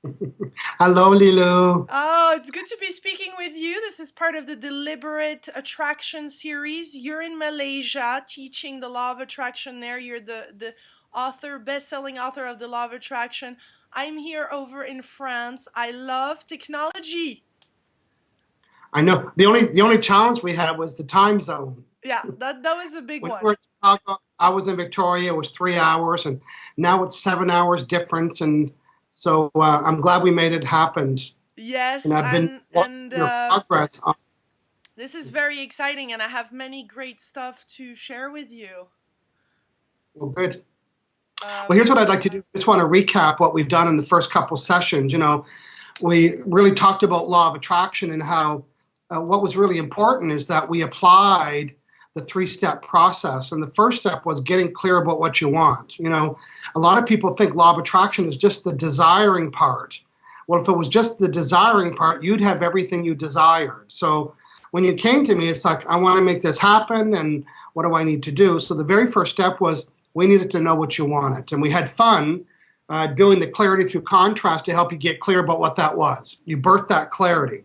Hello, Lilou. Oh, it's good to be speaking with you. This is part of the Deliberate Attraction series. You're in Malaysia teaching the law of attraction there. You're the author, best-selling author of the law of attraction. I'm here over in France. I love technology. I know the only challenge we had was the time zone. Yeah, that was a big When you one. were in Chicago, I was in Victoria. It was 3 hours, and now it's 7 hours difference. And so I'm glad we made it happen. And Yes, I've been and watching and your uh progress. this is very exciting and I have many great stuff to share with you. Well, good. Well, Um here's what I'd like to do. Just want to recap what we've done in the first couple sessions. We really talked about law of attraction and how what was really important is that we applied the three-step process. And the first step was getting clear about what you want. A lot of people think law of attraction is just the desiring part. Well, if it was just the desiring part, you'd have everything you desired. So when you came to me, it's like, I want to make this happen, and what do I need to do? So the very first step was we needed to know what you wanted. And we had fun doing the clarity through contrast to help you get clear about what that was. You birthed that clarity.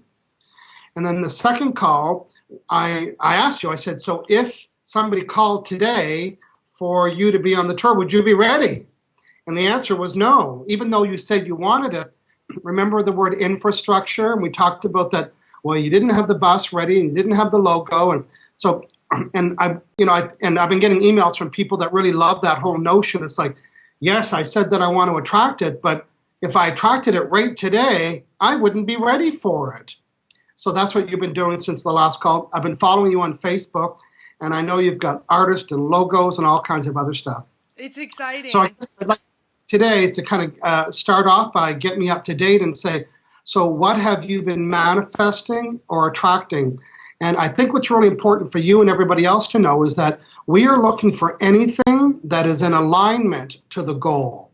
And then the second call, I asked you, I said, so if somebody called today for you to be on the tour, would you be ready? And the answer was no, even though you said you wanted it. Remember the word infrastructure? And we talked about that. Well, you didn't have the bus ready, and you didn't have the logo, and so, I've been getting emails from people that really love that whole notion. It's like, yes, I said that I want to attract it, but if I attracted it right today, I wouldn't be ready for it. So that's what you've been doing since the last call. I've been following you on Facebook, and I know you've got artists and logos and all kinds of other stuff. it's So exciting. I'd like today is to kind of start off by get me up to date and say, so what have you been manifesting or attracting? And I think what's really important for you and everybody else to know is that we are looking for anything that is in alignment to the goal.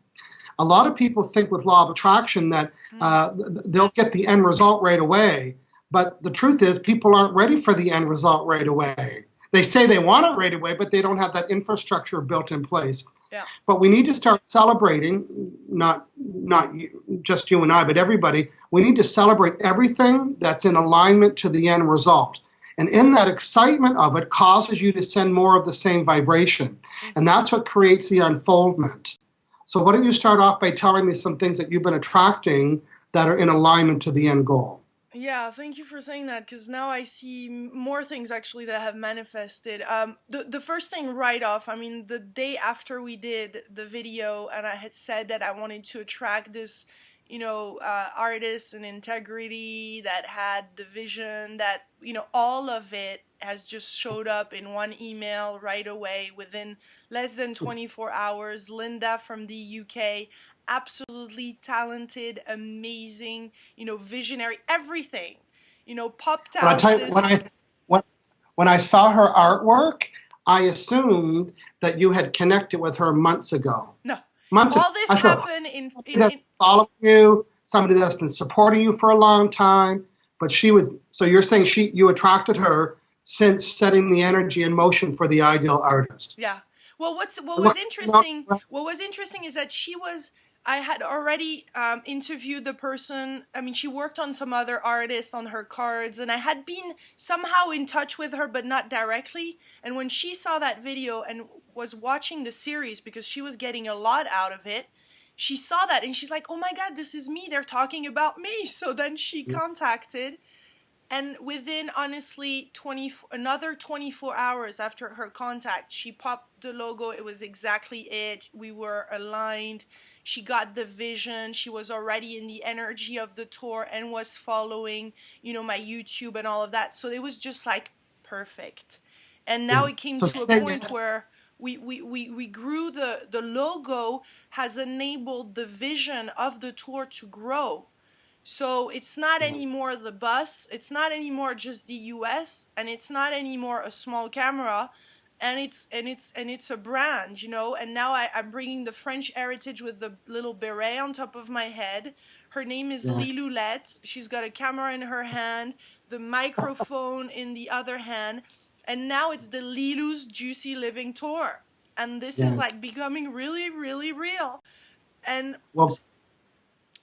A lot of people think with law of attraction that Mm. they'll get the end result right away. But the truth is, people aren't ready for the end result right away. They say they want it right away, but they don't have that infrastructure built in place. Yeah. But we need to start celebrating, not just you and I, but everybody. We need to celebrate everything that's in alignment to the end result. And in that excitement of it causes you to send more of the same vibration. And Mhm. that's what creates the unfoldment. So why don't you start off by telling me some things that you've been attracting that are in alignment to the end goal? Yeah, thank you for saying that because now I see more things actually that have manifested. The first thing right off, I mean, the day after we did the video, and I had said that I wanted to attract this, artist and integrity that had the vision that all of it has just showed up in one email right away within less than 24 hours. Linda from the UK, absolutely talented, amazing, visionary, everything, popped When I out tell you, this. when, when I saw her artwork, I assumed that you had connected with her months ago. No, Months ago. all this I said, happened in somebody in that's in following you, somebody that's been supporting you for a long time. But she was, so you're saying you attracted her since setting the energy in motion for the ideal artist. Yeah. Well, what And was what, interesting? What was interesting is that she was. I had already interviewed the person. I mean, she worked on some other artists on her cards, and I had been somehow in touch with her, but not directly. And when she saw that video and was watching the series because she was getting a lot out of it, she saw that and she's like, "Oh my God, this is me! They're talking about me!" So then she contacted, and within honestly another 24 hours after her contact, she popped the logo. It was exactly it. We were aligned. She got the vision. She was already in the energy of the tour and was following, my YouTube and all of that. So it was just like perfect. And now yeah. it came So to a say point yes. where we grew. The logo has enabled the vision of the tour to grow. So it's not anymore the bus, it's not anymore just the US, and it's not anymore a small camera, and it's a brand, and now I'm bringing the French heritage with the little beret on top of my head. Her name is Yeah, Lilou. She's got a camera in her hand, the microphone in the other hand, and now it's the Lilou's Juicy Living Tour. And this is yeah. like becoming really, really real. And Well,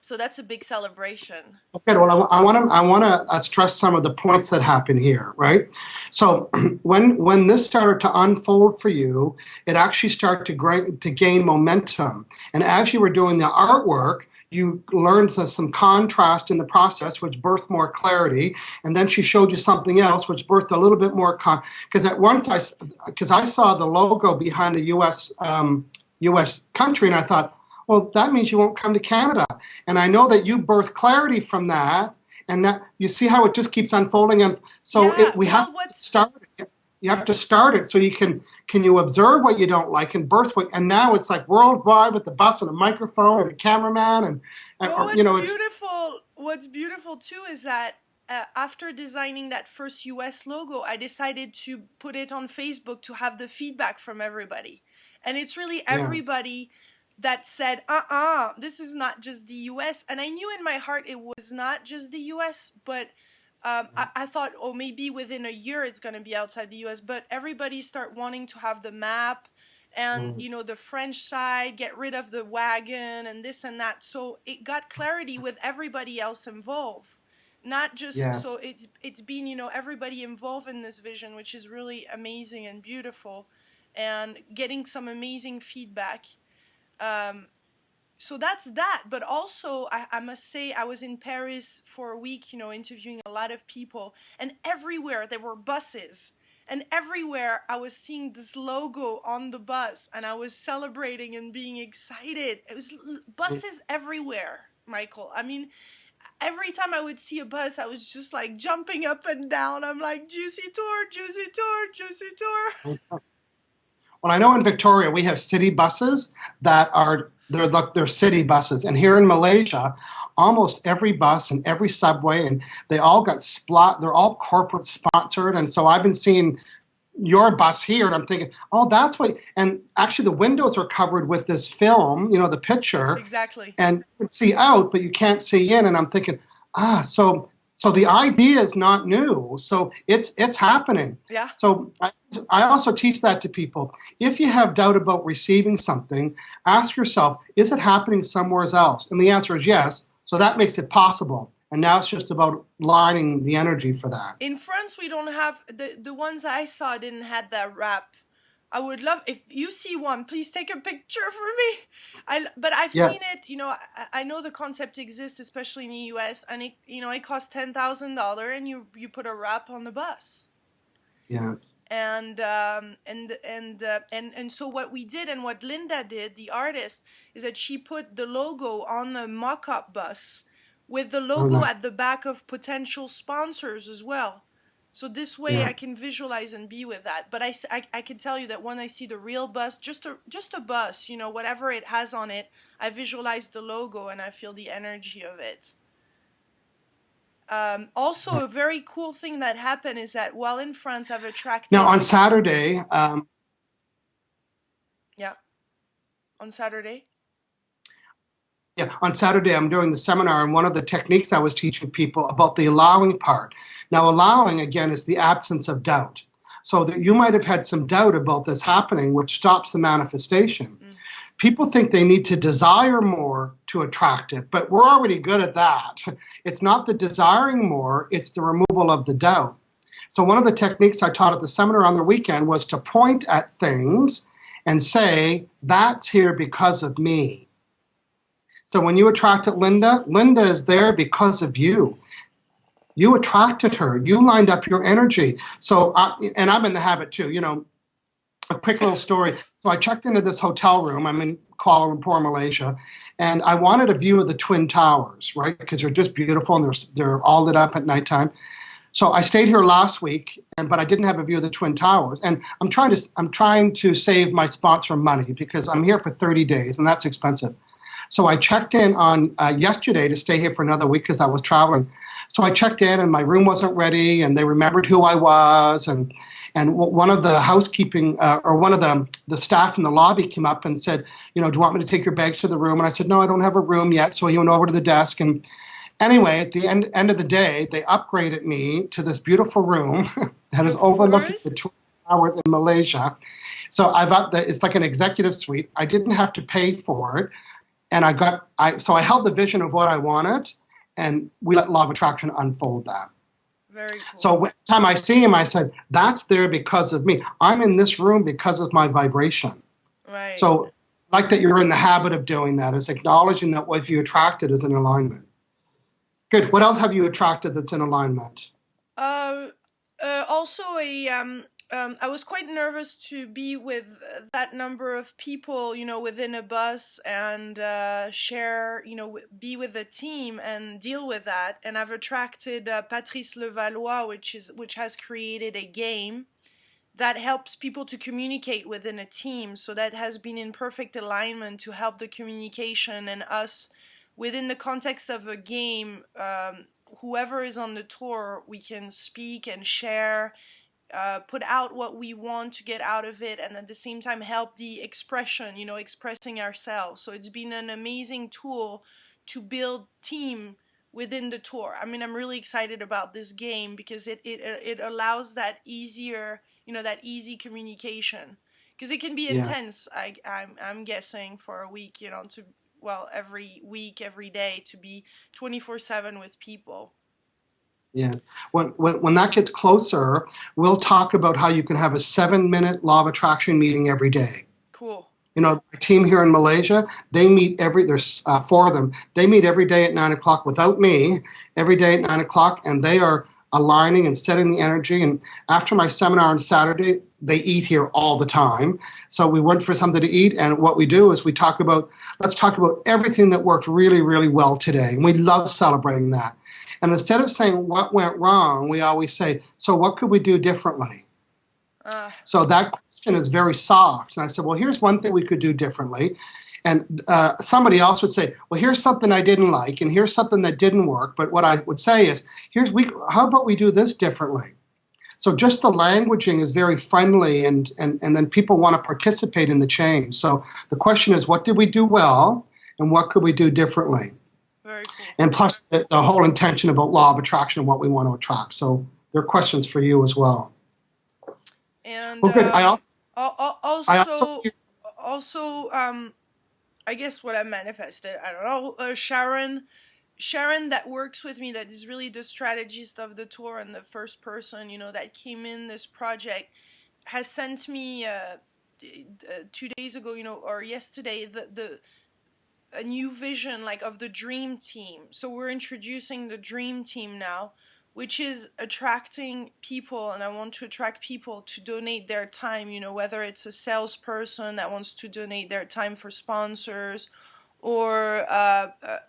So that's a big celebration. Okay, well, I want to stress some of the points that happen here, right? So, when this started to unfold for you, it actually started to gain momentum, and as you were doing the artwork, you learned some contrast in the process, which birthed more clarity, and then she showed you something else, which birthed a little bit more because at once because I saw the logo behind the U.S. country, and I thought, well, that means you won't come to Canada. And I know that you birth clarity from that, and that you see how it just keeps unfolding. And so Yeah, we have to start it. You have to start it so you can you observe what you don't like and birth what. And now it's like worldwide with the bus and a microphone and a cameraman and well, or, you know, it's what's beautiful too is that after designing that first US logo, I decided to put it on Facebook to have the feedback from everybody. And it's really yes, everybody that said, this is not just the US. And I knew in my heart it was not just the US, but I thought, oh, maybe within a year it's going to be outside the US. But everybody start wanting to have the map and, mm, you know, the French side, get rid of the wagon and this and that. So it got clarity with everybody else involved. Not just, yes. so it's been, you know, everybody involved in this vision, which is really amazing and beautiful, and getting some amazing feedback. Um, so that's that. But also, I must say, I was in Paris for a week, you know, interviewing a lot of people, and everywhere there were buses. And everywhere I was seeing this logo on the bus, and I was celebrating and being excited. It was buses everywhere, Michael. I mean, every time I would see a bus, I was just like jumping up and down. I'm like, juicy tour, juicy tour, juicy tour. Well, I know in Victoria we have city buses that are they're city buses, and here in Malaysia, almost every bus and every subway, and they all got splat. They're all corporate sponsored, and so I've been seeing your bus here, and I'm thinking, oh, that's what. And actually, the windows are covered with this film, you know, the picture, Exactly. and you can see out, but you can't see in. And I'm thinking, so the idea is not new. So it's happening. Yeah. So I also teach that to people. If you have doubt about receiving something, ask yourself, is it happening somewhere else? And the answer is yes. So that makes it possible. And now it's just about lining the energy for that. In France, we don't have the ones I saw didn't have that wrap. I would love, if you see one, please take a picture for me. But I've Yeah. seen it. You know, I know the concept exists, especially in the U.S. And it, you know, it costs $10,000, and you put a wrap on the bus. Yes. And so what we did, and what Linda did, the artist, is that she put the logo on the mock-up bus with the logo at the back of potential sponsors as well. So this way I can visualize and be with that. But I can tell you that when I see the real bus, just a bus, you know, whatever it has on it, I visualize the logo and I feel the energy of it. Also, a very cool thing that happened is that while in France, I've attracted... Now, on Saturday... On Saturday? Yeah, on Saturday I'm doing the seminar, and one of the techniques I was teaching people about the allowing part. Now, allowing, again, is the absence of doubt. So that you might have had some doubt about this happening, which stops the manifestation. Mm. People think they need to desire more to attract it, but we're already good at that. It's not the desiring more, it's the removal of the doubt. So one of the techniques I taught at the seminar on the weekend was to point at things and say, that's here because of me. So when you attracted Linda, Linda is there because of you. You attracted her. You lined up your energy. So, and I'm in the habit too, you know, a quick little story. So I checked into this hotel room. I'm in Kuala Lumpur, Malaysia, and I wanted a view of the Twin Towers, right? Because they're just beautiful and they're all lit up at nighttime. So I stayed here last week, but I didn't have a view of the Twin Towers. And I'm trying to save my sponsor money because I'm here for 30 days, and that's expensive. So I checked in on yesterday to stay here for another week because I was traveling. So I checked in, and my room wasn't ready, and they remembered who I was. And one of the housekeeping, or one of the staff in the lobby came up and said, you know, do you want me to take your bags to the room? And I said, no, I don't have a room yet. So he went over to the desk. And anyway, at the end of the day, they upgraded me to this beautiful room that is overlooking the Twin Towers in Malaysia. So it's like an executive suite. I didn't have to pay for it. and so I held the vision of what I wanted, and we let law of attraction unfold that. Very cool. So every time I see him, I said, that's there because of me. I'm in this room because of my vibration. Right. So I like that you're in the habit of doing that, is acknowledging that what you attracted is in alignment. Good. What else have you attracted that's in alignment? Also, I was quite nervous to be with that number of people, within a bus and share, be with the team and deal with that. And I've attracted Patrice Levallois, which has created a game that helps people to communicate within a team. So that has been in perfect alignment to help the communication and us within the context of a game. Whoever is on the tour, we can speak and share, put out what we want to get out of it, and at the same time help the expression, expressing ourselves. So it's been an amazing tool to build team within the tour. I mean, I'm really excited about this game because it allows that easier, that easy communication, because it can be intense. I'm guessing for a week, every week, every day, to be 24/7 with people. Yes. When that gets closer, we'll talk about how you can have a 7-minute law of attraction meeting every day. Cool. The team here in Malaysia, they meet there's 4 of them. They meet every day at 9 o'clock without me, every day at 9 o'clock, and they are aligning and setting the energy. And after my seminar on Saturday, they eat here all the time. So we went for something to eat, and what we do is let's talk about everything that worked really, really well today. And we love celebrating that. And instead of saying what went wrong, we always say, so what could we do differently? So that question is very soft. And I said, well, here's one thing we could do differently. And somebody else would say, well, here's something I didn't like, and here's something that didn't work. But what I would say is, how about we do this differently? So just the languaging is very friendly, and then people want to participate in the change. So the question is, what did we do well, and what could we do differently? Very cool. And plus the whole intention about law of attraction and what we want to attract. So there are questions for you as well. And well, good. I guess what I manifested, I don't know, Sharon that works with me, that is really the strategist of the tour and the first person, that came in this project, has sent me 2 days ago, or yesterday, a new vision, like, of the dream team. So we're introducing the dream team now, which is attracting people, and I want to attract people to donate their time, whether it's a salesperson that wants to donate their time for sponsors, or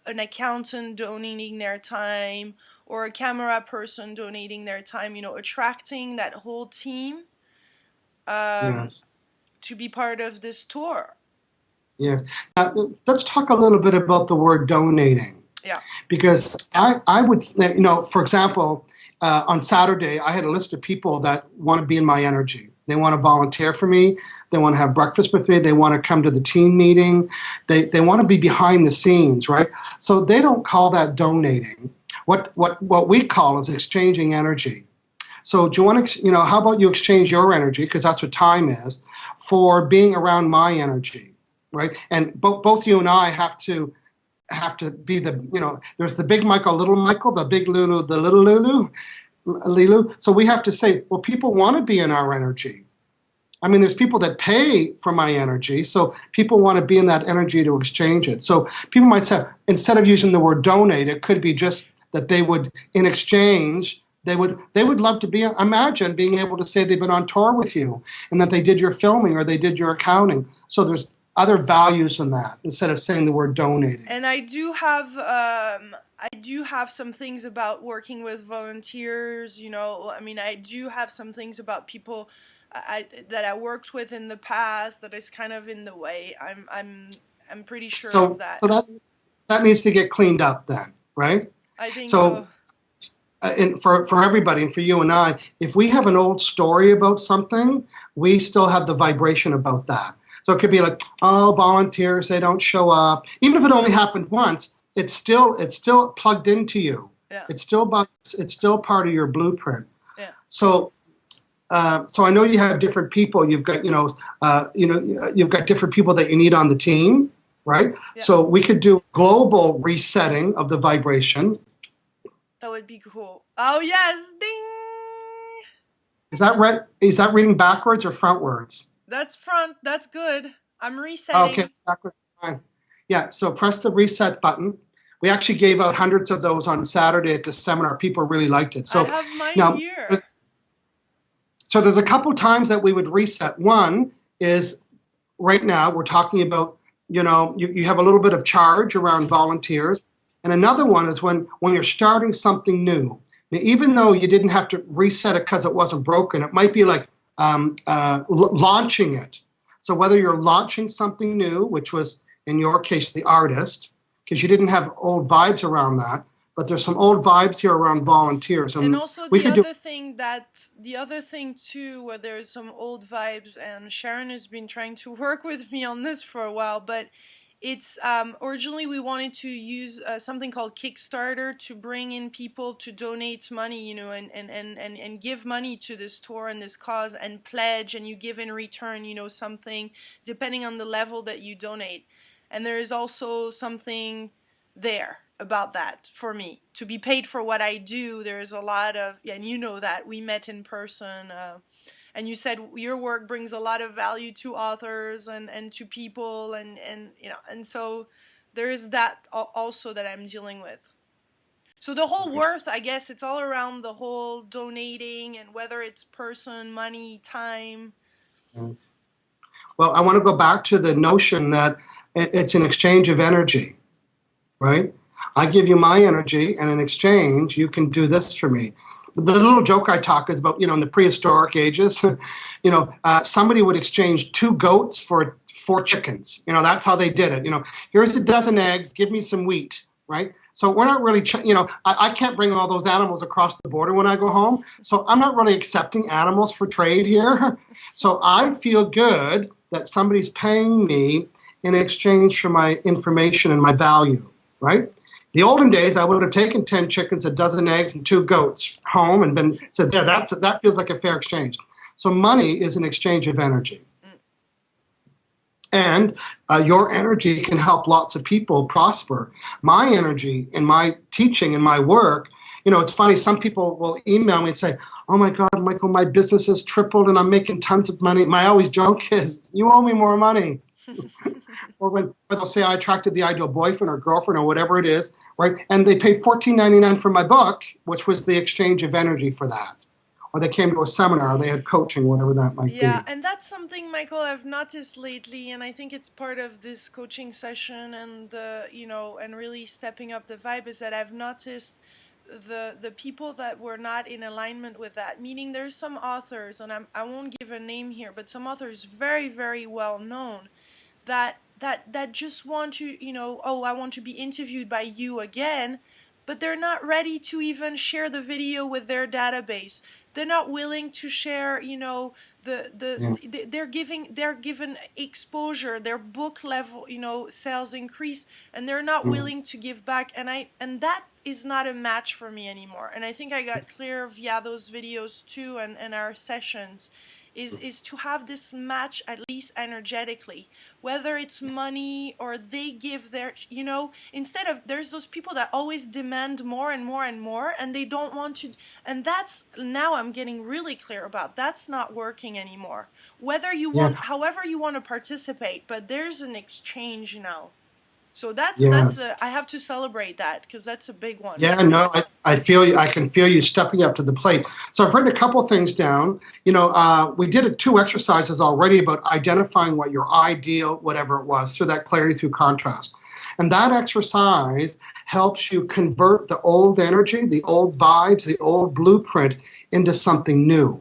an accountant donating their time, or a camera person donating their time, attracting that whole team to be part of this tour. Yes. Let's talk a little bit about the word donating. Yeah. Because I would, for example, on Saturday, I had a list of people that want to be in my energy. They want to volunteer for me. They want to have breakfast with me. They want to come to the team meeting. They want to be behind the scenes, right? So they don't call that donating. What we call is exchanging energy. So do you want to, how about you exchange your energy, because that's what time is, for being around my energy, right? And both you and I have to be there's the big Michael, little Michael, the big Lilou, the little Lilou. So we have to say, well, people want to be in our energy. I mean, there's people that pay for my energy, so people want to be in that energy to exchange it. So people might say, instead of using the word donate, it could be just that they would, in exchange, they would love to imagine being able to say they've been on tour with you, and that they did your filming or they did your accounting. So there's other values in that, instead of saying the word donating. And I do have some things about working with volunteers, I mean, I do have some things about people that I worked with in the past that is kind of in the way. I'm pretty sure of that. So that needs to get cleaned up then, right? I think so. And for everybody, and for you and I, if we have an old story about something, we still have the vibration about that. So it could be like, oh, volunteers, they don't show up. Even if it only happened once, it's still plugged into you. Yeah. It's still part of your blueprint. Yeah. So I know you have different people. You've got you've got different people that you need on the team, right? Yeah. So we could do global resetting of the vibration. That would be cool. Oh yes, ding. Is that right? Is that reading backwards or frontwards? That's front. That's good. I'm resetting. Okay, it's backwards. Fine. Yeah, so press the reset button. We actually gave out hundreds of those on Saturday at the seminar. People really liked it. I So have mine now, here. so there's a couple times that we would reset. One is right now we're talking about, you have a little bit of charge around volunteers. And another one is when you're starting something new. Now, even though you didn't have to reset it because it wasn't broken, it might be like launching it. So whether you're launching something new, which was in your case the artist, because you didn't have old vibes around that, but there's some old vibes here around volunteers. And also the other thing too, where there's some old vibes, and Sharon has been trying to work with me on this for a while, but it's originally we wanted to use something called Kickstarter to bring in people to donate money, and give money to this tour and this cause and pledge, and you give in return, something depending on the level that you donate. And there is also something there about that for me to be paid for what I do. There's a lot of, and that we met in person. And you said your work brings a lot of value to authors and to people, and so there is that also that I'm dealing with. So the whole worth, I guess, it's all around the whole donating, and whether it's person, money, time. Yes. Well, I want to go back to the notion that it's an exchange of energy, right? I give you my energy, and in exchange, you can do this for me. The little joke I talk is about, in the prehistoric ages, somebody would exchange 2 goats for 4 chickens. That's how they did it. Here's a dozen eggs, give me some wheat, right? So we're not really, I can't bring all those animals across the border when I go home. So I'm not really accepting animals for trade here. So I feel good that somebody's paying me in exchange for my information and my value, right? The olden days, I would have taken 10 chickens, a dozen eggs, and 2 goats home and said, yeah, that feels like a fair exchange. So money is an exchange of energy. And your energy can help lots of people prosper. My energy and my teaching and my work, it's funny, some people will email me and say, oh my God, Michael, my business has tripled and I'm making tons of money. My always joke is, you owe me more money. Or when they'll say I attracted the ideal boyfriend or girlfriend or whatever it is, right? And they paid $14.99 for my book, which was the exchange of energy for that. Or they came to a seminar, or they had coaching, whatever that might be. Yeah, and that's something, Michael, I've noticed lately, and I think it's part of this coaching session and and really stepping up the vibe, is that I've noticed the people that were not in alignment with that. Meaning there's some authors, and I won't give a name here, but some authors very, very well known that just want to, I want to be interviewed by you again, but they're not ready to even share the video with their database. They're not willing to share, they're given exposure, their book level, sales increase, and they're not willing to give back. And that is not a match for me anymore. And I think I got clear via those videos too, and our sessions, is to have this match, at least energetically, whether it's money or they give their, instead of, there's those people that always demand more and more and more, and they don't want to, and that's, now I'm getting really clear about, that's not working anymore. Whether you want, however you want to participate, but there's an exchange now. So that's I have to celebrate that, because that's a big one. Yeah, no, I feel you. I can feel you stepping up to the plate. So I've written a couple things down. We did 2 exercises already about identifying what your ideal, whatever it was, through that clarity through contrast. And that exercise helps you convert the old energy, the old vibes, the old blueprint into something new.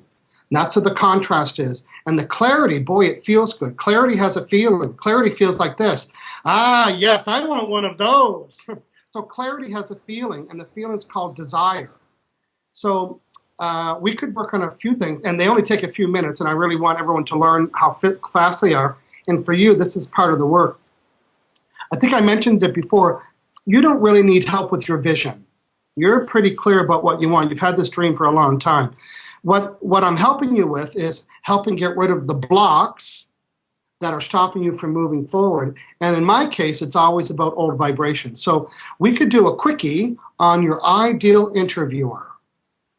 And that's what the contrast is. And the clarity, boy, it feels good. Clarity has a feeling. Clarity feels like this. Ah, yes, I want one of those. So clarity has a feeling, and the feeling's called desire. So we could work on a few things, and they only take a few minutes, and I really want everyone to learn how fast they are. And for you, this is part of the work. I think I mentioned it before. You don't really need help with your vision. You're pretty clear about what you want. You've had this dream for a long time. What I'm helping you with is helping get rid of the blocks that are stopping you from moving forward. And in my case, it's always about old vibrations. So we could do a quickie on your ideal interviewer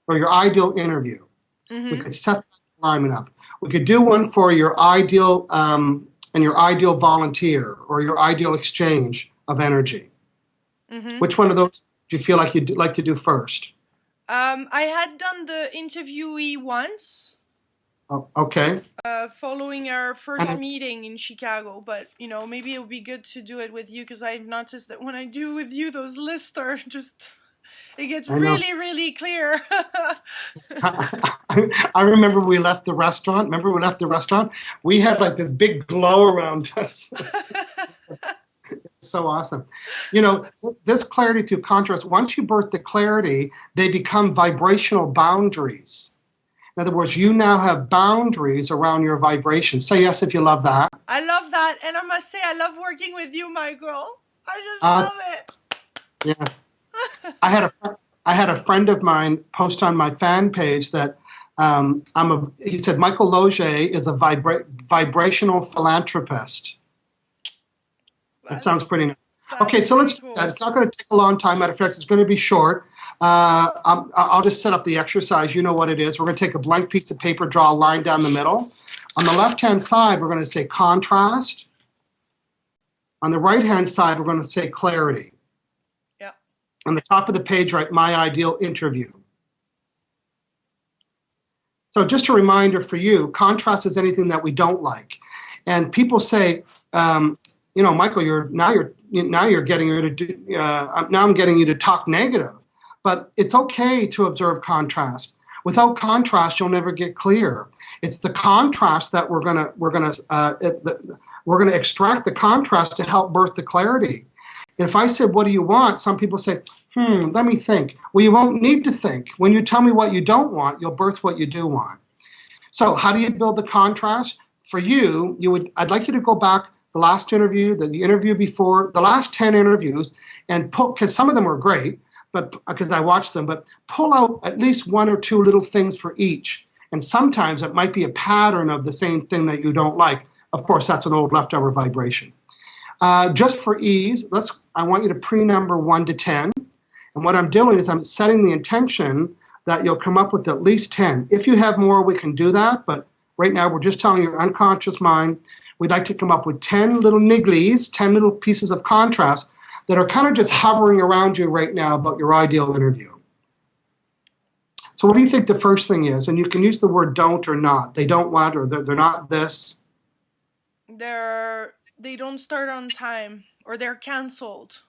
or your ideal interview. We could set that alignment up. We could do one for your ideal and your ideal volunteer or your ideal exchange of energy. Which one of those do you feel like you'd like to do first? I had done the interviewee once. Oh, okay. Following our first meeting in Chicago, but maybe it would be good to do it with you, because I've noticed that when I do with you, those lists are just, it gets really, really clear. I remember we left the restaurant. We had like this big glow around us. So awesome. This clarity through contrast, once you birth the clarity, they become vibrational boundaries. In other words, you now have boundaries around your vibration. Say yes if you love that. I love that. And I must say, I love working with you, Michael. I just love it. Yes. I had a friend of mine post on my fan page that he said, Michael Losier is a vibrational philanthropist. That sounds pretty nice. Okay, so let's do that. It's not going to take a long time. Matter of fact, it's going to be short. I'll just set up the exercise. You know what it is. We're going to take a blank piece of paper, draw a line down the middle. On the left-hand side, we're going to say contrast. On the right-hand side, we're going to say clarity. Yeah. On the top of the page, write my ideal interview. So just a reminder for you, contrast is anything that we don't like. And people say, Michael, now I'm getting you to talk negative. But it's okay to observe contrast. Without contrast, you'll never get clear. It's the contrast that we're gonna extract the contrast to help birth the clarity. If I said, "What do you want?" Some people say, let me think. Well, you won't need to think. When you tell me what you don't want, you'll birth what you do want. So, how do you build the contrast? For you, I'd like you to go back the last interview, the interview before, the last 10 interviews, and because some of them were great, but because I watched them, but pull out at least one or two little things for each. And sometimes it might be a pattern of the same thing that you don't like. Of course, that's an old leftover vibration. Just for ease, I want you to pre-number 1 to 10. And what I'm doing is I'm setting the intention that you'll come up with at least 10. If you have more, we can do that. But right now, we're just telling your unconscious mind, we'd like to come up with 10 little nigglies, 10 little pieces of contrast that are kind of just hovering around you right now about your ideal interview. So what do you think the first thing is? And you can use the word don't or not. They don't want, or they're not this. They don't start on time, or they're canceled.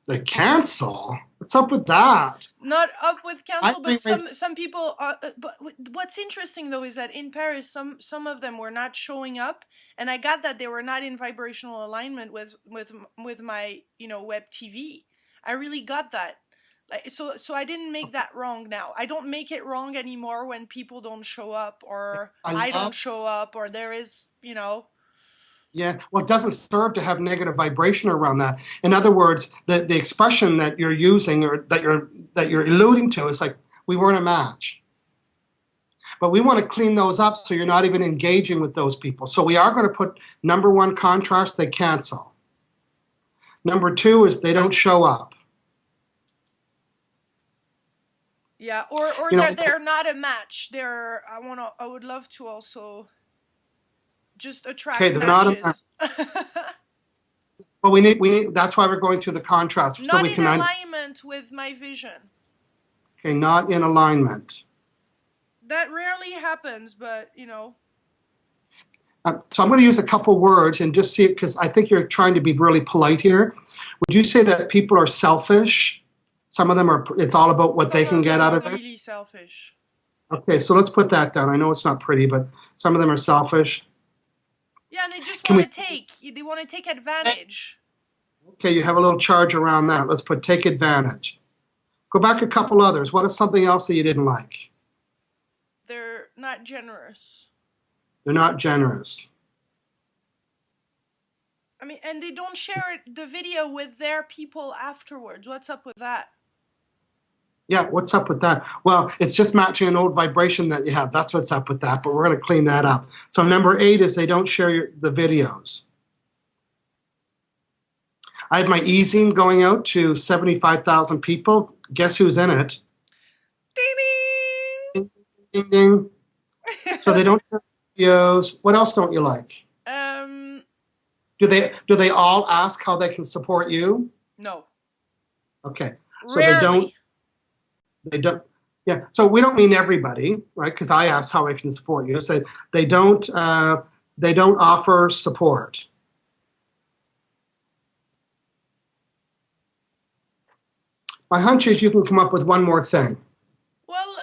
They cancel? What's up with that? Not up with cancel, but some people. But what's interesting though is that in Paris, some of them were not showing up, and I got that they were not in vibrational alignment with my web TV. I really got that. So I didn't make that wrong now. I don't make it wrong anymore when people don't show up, or I don't show up, or there is Yeah, well, it doesn't serve to have negative vibration around that. In other words, the expression that you're using or that you're alluding to is like, we weren't a match. But we want to clean those up so you're not even engaging with those people. So we are going to put number 1, contrast, they cancel. Number 2 is they don't show up. Yeah, or they're not a match. I would love to also just attract matches. They're not a match. But we need. That's why we're going through the contrast. Not so we in alignment with my vision. Okay, not in alignment. That rarely happens, but So I'm going to use a couple words and just see it, because I think you're trying to be really polite here. Would you say that people are selfish? Some of them are. It's all about what they can get out of it. Really selfish. Okay, so let's put that down. I know it's not pretty, but some of them are selfish. Yeah, and they just want to take. They want to take advantage. Okay, you have a little charge around that. Let's put take advantage. Go back a couple others. What is something else that you didn't like? They're not generous. They're not generous. I mean, and they don't share the video with their people afterwards. What's up with that? Yeah, what's up with that? Well, it's just matching an old vibration that you have. That's what's up with that, but we're going to clean that up. So number 8 is they don't share the videos. I have my e-zine going out to 75,000 people. Guess who's in it? Ding Ding, ding, ding. ding. So they don't share videos. What else don't you like? Do they all ask how they can support you? No. Okay. So Rarely. they don't, yeah. So we don't mean everybody, right? Because I asked how I can support you. So they don't offer support. My hunch is you can come up with one more thing. Well,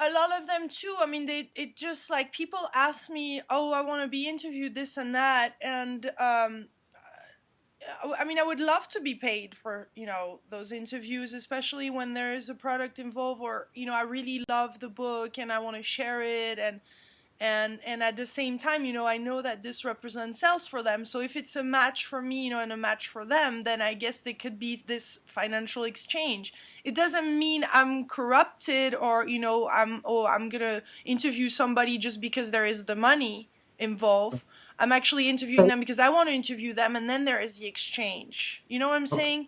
a lot of them too. I mean, it just like people ask me, oh, I want to be interviewed, this and that, and I mean, I would love to be paid for, those interviews, especially when there is a product involved, or, I really love the book and I want to share it, and at the same time, I know that this represents sales for them. So if it's a match for me, and a match for them, then I guess there could be this financial exchange. It doesn't mean I'm corrupted, or I'm gonna interview somebody just because there is the money involved. I'm actually interviewing them because I want to interview them, and then there is the exchange. You know what I'm saying?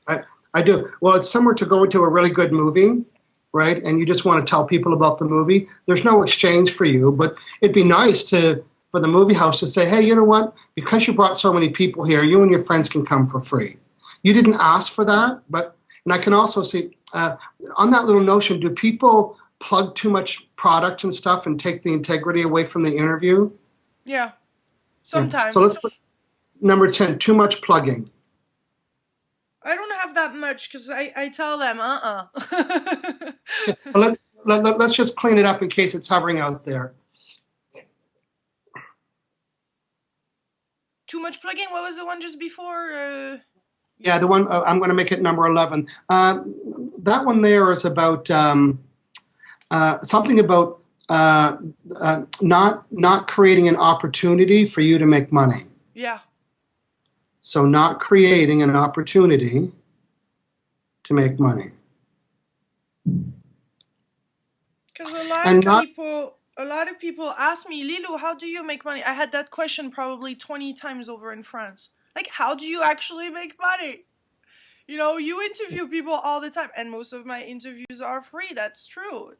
I do. Well, it's similar to going to a really good movie, right? And you just want to tell people about the movie. There's no exchange for you, but it'd be nice for the movie house to say, hey, you know what? Because you brought so many people here, you and your friends can come for free. You didn't ask for that, and I can also see, on that little notion, do people plug too much product and stuff and take the integrity away from the interview? Yeah. Sometimes. Yeah. So let's put number 10, too much plugging. I don't have that much because I tell them, Yeah, well, let's just clean it up in case it's hovering out there. Too much plugging? What was the one just before? Yeah, the one, I'm going to make it number 11. That one there is about something about not creating an opportunity for you to make money. Yeah. So not creating an opportunity to make money. Because a lot of people ask me, Lilou, how do you make money? I had that question probably 20 times over in France. Like, how do you actually make money? You interview people all the time, and most of my interviews are free. That's true.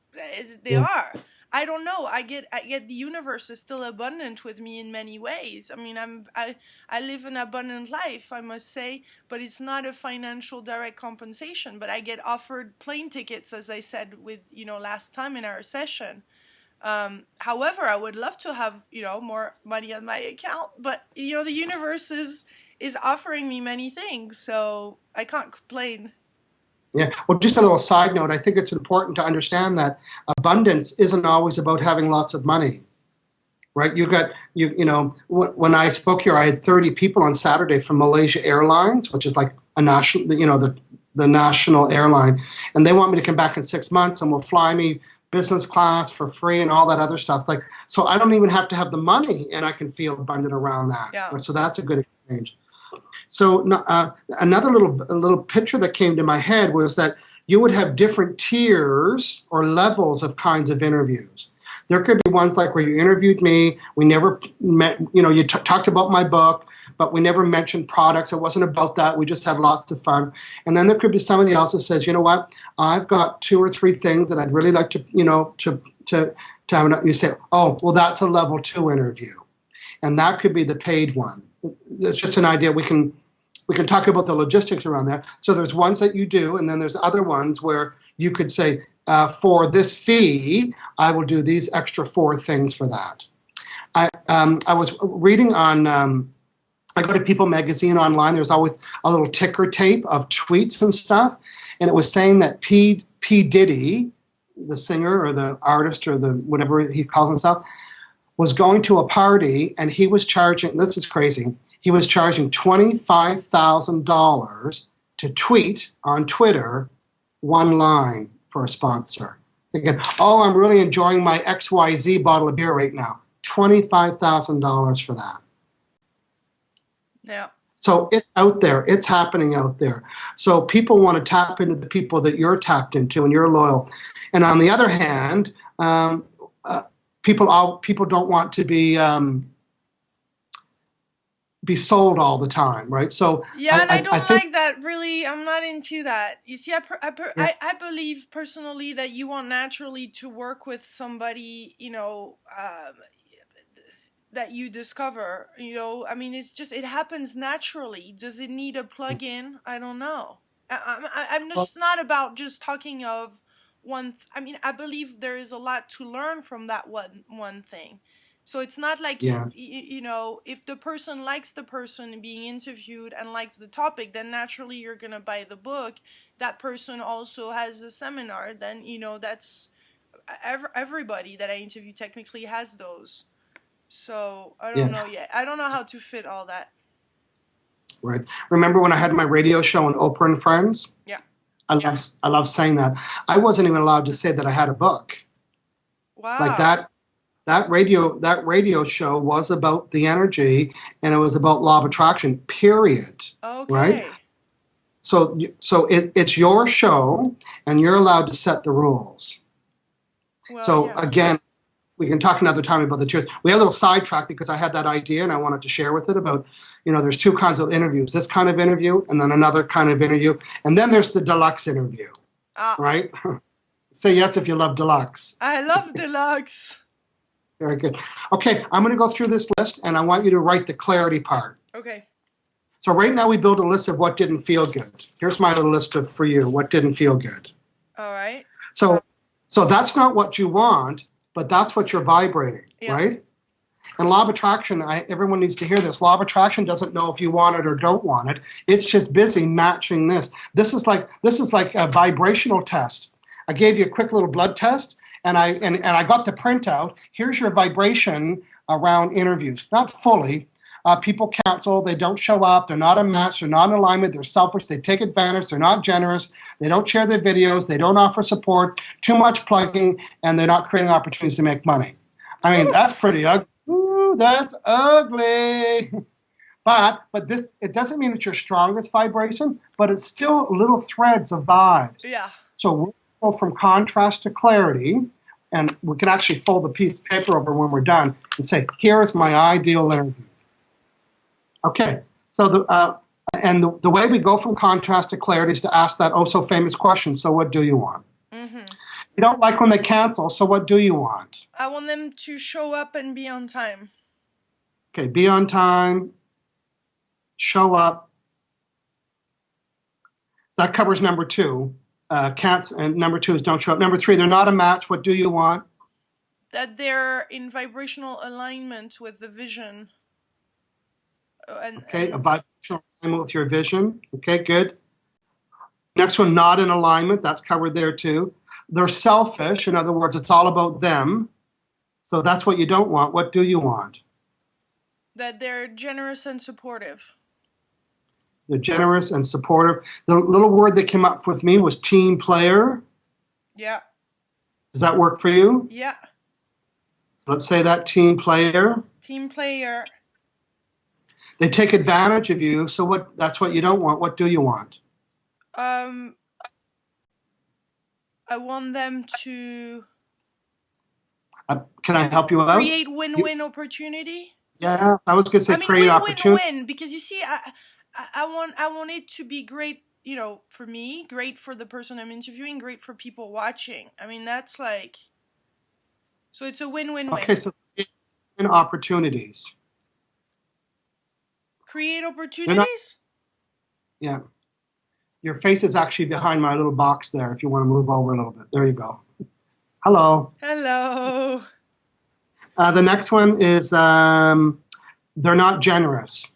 They are. I don't know. I get the universe is still abundant with me in many ways. I mean, I live an abundant life, I must say, but it's not a financial direct compensation. But I get offered plane tickets, as I said with last time in our session. However, I would love to have more money on my account, but the universe is offering me many things, so I can't complain. Yeah. Well, just a little side note. I think it's important to understand that abundance isn't always about having lots of money, right? When I spoke here, I had 30 people on Saturday from Malaysia Airlines, which is like a national, the national airline, and they want me to come back in 6 months and will fly me business class for free and all that other stuff. It's like, so I don't even have to have the money, and I can feel abundant around that. Yeah. So that's a good exchange. So another little picture that came to my head was that you would have different tiers or levels of kinds of interviews. There could be ones like where you interviewed me, we never met, you talked about my book, but we never mentioned products. It wasn't about that. We just had lots of fun. And then there could be somebody else that says, you know what, I've got 2 or 3 things that I'd really like to have. You say, oh, well, that's a level 2 interview. And that could be the paid one. It's just an idea. We can talk about the logistics around that. So there's ones that you do, and then there's other ones where you could say, for this fee, I will do these extra 4 things for that. I was reading on, I go to People Magazine online. There's always a little ticker tape of tweets and stuff, and it was saying that P. Diddy, the singer or the artist or the whatever he calls himself, was going to a party, and he was charging, this is crazy, he was charging $25,000 to tweet on Twitter 1 line for a sponsor. Again, oh, I'm really enjoying my XYZ bottle of beer right now. $25,000 for that. Yeah. So it's out there. It's happening out there. So people want to tap into the people that you're tapped into and you're loyal. And on the other hand, people don't want to be sold all the time, right? So Yeah, and I I don't think like that. Really, I'm not into that. You see, yeah, I believe personally that you want naturally to work with somebody, that you discover. I mean, it's just it happens naturally. Does it need a plug-in? I don't know. I'm well, just not about just talking of one. I mean, I believe there is a lot to learn from that one thing. So it's not like yeah, if the person likes the person being interviewed and likes the topic, then naturally you're gonna buy the book. That person also has a seminar. Then that's everybody that I interview technically has those. So I don't yeah, know yet. I don't know how to fit all that. right. Remember when I had my radio show on Oprah and Friends? Yeah. I love saying that. I wasn't even allowed to say that I had a book. Like Wow. that radio show was about the energy and it was about law of attraction, period. Right? Okay. So it's your show and you're allowed to set the rules. Well, So yeah. again, we can talk another time about the truth. We had a little sidetrack because I had that idea and I wanted to share with it about, there's two kinds of interviews, this kind of interview and then another kind of interview. And then there's the deluxe interview, Ah, right? Say yes if you love deluxe. I love deluxe. Very good. Okay, I'm going to go through this list and I want you to write the clarity part. Okay. So right now we build a list of what didn't feel good. Here's my little list for you, what didn't feel good. All right. So that's not what you want, but that's what you're vibrating, Yeah. right? And law of attraction, everyone needs to hear this. Law of attraction doesn't know if you want it or don't want it. It's just busy matching this. This is like a vibrational test. I gave you a quick little blood test, and I got the printout. Here's your vibration around interviews. Not fully. People cancel. They don't show up. They're not a match. They're not in alignment. They're selfish. They take advantage. They're not generous. They don't share their videos. They don't offer support. Too much plugging, and they're not creating opportunities to make money. I mean, that's pretty ugly. Ooh, that's ugly. But this, it doesn't mean it's your strongest vibration, but it's still little threads of vibes. Yeah. So we'll go from contrast to clarity, and we can actually fold the piece of paper over when we're done and say, here is my ideal interview. Okay, so the way we go from contrast to clarity is to ask that oh so famous question, so what do you want? Mm-hmm. You don't like when they cancel, so what do you want? I want them to show up and be on time. Okay, be on time, show up. That covers number 2. And number 2 is don't show up. Number 3, they're not a match. What do you want? That they're in vibrational alignment with the vision. Okay, a vibrational alignment with your vision. Okay, good. Next one, not in alignment. That's covered there too. They're selfish. In other words, it's all about them. So that's what you don't want. What do you want? That they're generous and supportive. They're generous and supportive. The little word that came up with me was team player. Yeah. Does that work for you? Yeah. So let's say that team player. Team player. They take advantage of you. So that's what you don't want. What do you want? I want them to Can I help you out? create win-win opportunity. Yeah, I was going to say create opportunity. Win-win, because you see, I want it to be great, for me, great for the person I'm interviewing, great for people watching. I mean, that's like, so it's a win-win-win. Okay, so create opportunities. Create opportunities? Yeah. Your face is actually behind my little box there if you want to move over a little bit. There you go. Hello. Hello. The next one is they're not generous.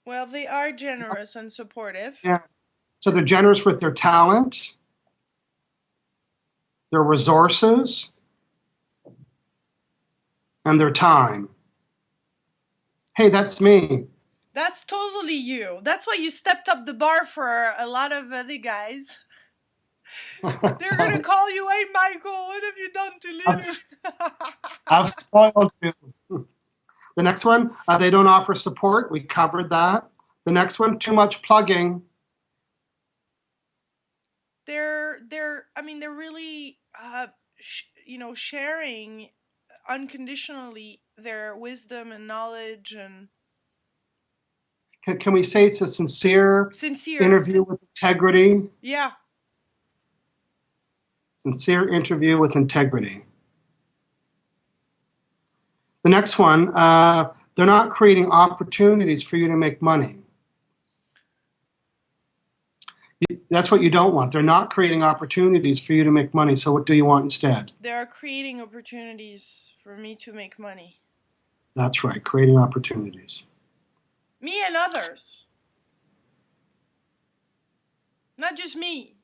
Well, they are generous and supportive. Yeah. So they're generous with their talent, their resources, and their time. Hey, that's me. That's totally you. That's why you stepped up the bar for a lot of other guys. They're going to call you, hey, Michael, what have you done to Lilou? I've spoiled you. The next one, they don't offer support. We covered that. The next one, too much plugging. They're really sharing unconditionally their wisdom and knowledge and Can we say it's a sincere interview with integrity? Yeah. Sincere interview with integrity. The next one, they're not creating opportunities for you to make money. That's what you don't want. They're not creating opportunities for you to make money. So what do you want instead? They are creating opportunities for me to make money. That's right, creating opportunities. Me and others. Not just me.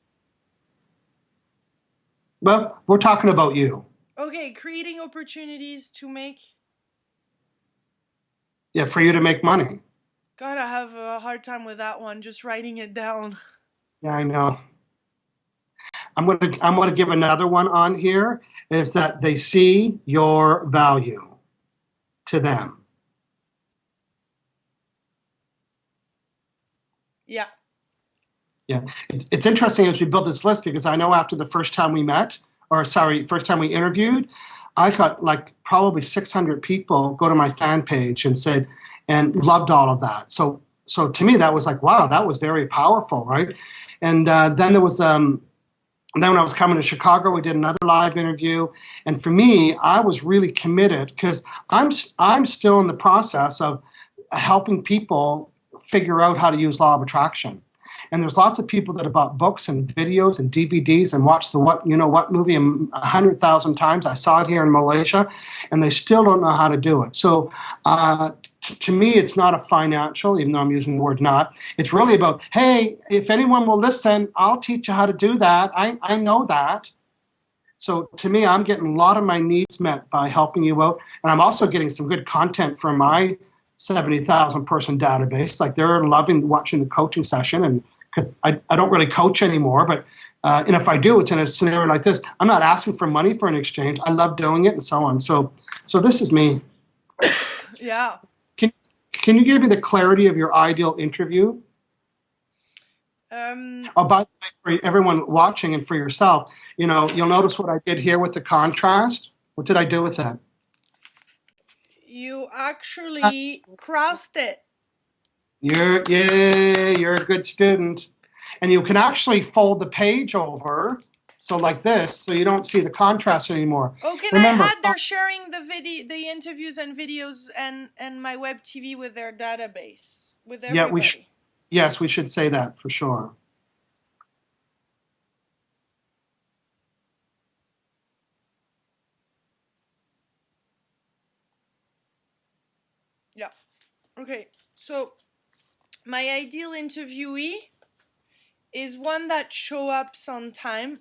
Well, we're talking about you. Okay, creating opportunities to make... Yeah, for you to make money. God, I have a hard time with that one, just writing it down. Yeah, I know. I'm gonna give another one on here, is that they see your value to them. Yeah. Yeah, it's interesting as we build this list, because I know after the first time we interviewed, I got like probably 600 people go to my fan page and said, and loved all of that. So to me, that was like, wow, that was very powerful, right? And then there was, then when I was coming to Chicago, we did another live interview. And for me, I was really committed, because I'm still in the process of helping people figure out how to use law of attraction. And there's lots of people that have bought books and videos and DVDs and watched the what movie 100,000 times. I saw it here in Malaysia, and they still don't know how to do it. So to me, it's not a financial, even though I'm using the word not. It's really about, hey, if anyone will listen, I'll teach you how to do that. I know that. So to me, I'm getting a lot of my needs met by helping you out. And I'm also getting some good content from my 70,000 person database. Like, they're loving watching the coaching session, and because I don't really coach anymore, but and if I do, it's in a scenario like this. I'm not asking for money for an exchange. I love doing it, and so on. So this is me. Yeah. Can you give me the clarity of your ideal interview? Oh, by the way, for everyone watching and for yourself, you'll notice what I did here with the contrast. What did I do with that? You actually crossed it. You're a good student. And you can actually fold the page over, so like this, so you don't see the contrast anymore. Oh, can Remember, I add they're sharing the interviews and videos and my web TV with their database, with everybody? Yeah, yes, we should say that for sure. Yeah. Okay, so my ideal interviewee is one that show up on time.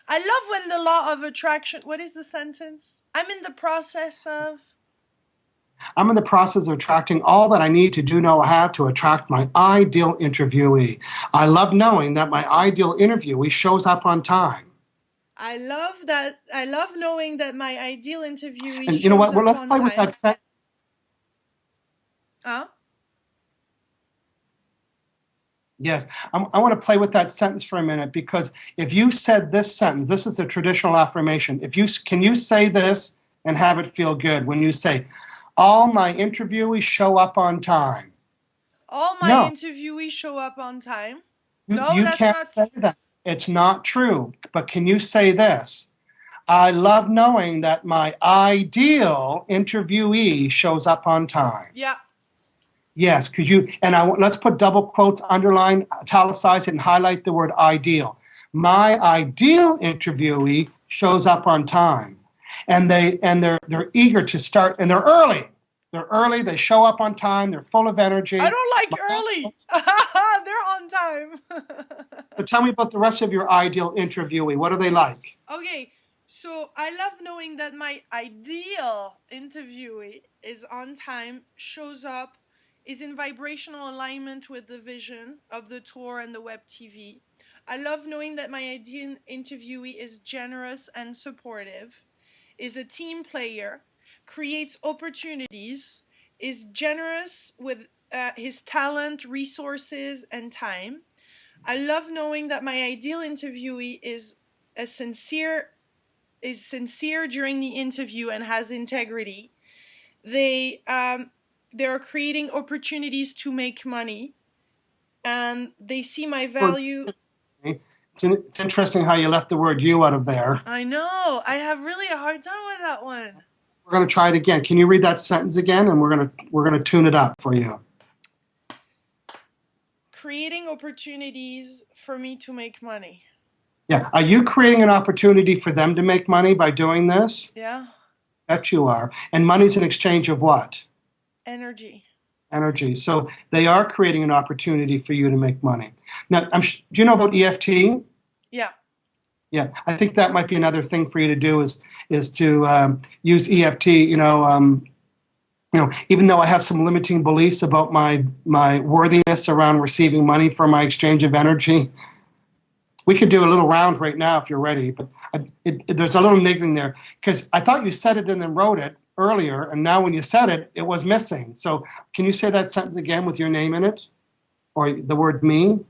I love when the law of attraction... What is the sentence? I'm in the process of attracting all that I need to do know how to attract my ideal interviewee. I love knowing that my ideal interviewee shows up on time. I love knowing that my ideal interviewee and you know what? Well, let's play with that sentence. Yes, I want to play with that sentence for a minute, because if you said this sentence, this is the traditional affirmation. Can you say this and have it feel good when you say, all my interviewees show up on time? All my interviewees show up on time? You can't say that. It's not true. But can you say this? I love knowing that my ideal interviewee shows up on time. Yeah. Yes, let's put double quotes, underline, italicize it, and highlight the word ideal. My ideal interviewee shows up on time, and they're eager to start, and they're early. They're early. They show up on time. They're full of energy. I don't like early. They're on time. So tell me about the rest of your ideal interviewee. What are they like? Okay, so I love knowing that my ideal interviewee is on time, shows up, is in vibrational alignment with the vision of the tour and the web TV. I love knowing that my ideal interviewee is generous and supportive, is a team player, creates opportunities, is generous with his talent, resources, and time. I love knowing that my ideal interviewee is sincere during the interview and has integrity. They are creating opportunities to make money, and they see my value. It's interesting how you left the word "you" out of there. I know. I have really a hard time with that one. We're going to try it again. Can you read that sentence again? And we're going to tune it up for you. Creating opportunities for me to make money. Yeah. Are you creating an opportunity for them to make money by doing this? Yeah. Bet you are. And money's in exchange of what? Energy. Energy. So they are creating an opportunity for you to make money. Now, do you know about EFT? Yeah. Yeah. I think that might be another thing for you to do is to use EFT. Even though I have some limiting beliefs about my worthiness around receiving money for my exchange of energy, we could do a little round right now if you're ready. But there's a little niggling there because I thought you said it and then wrote it earlier, and now when you said it, it was missing. So can you say that sentence again with your name in it, or the word "me"?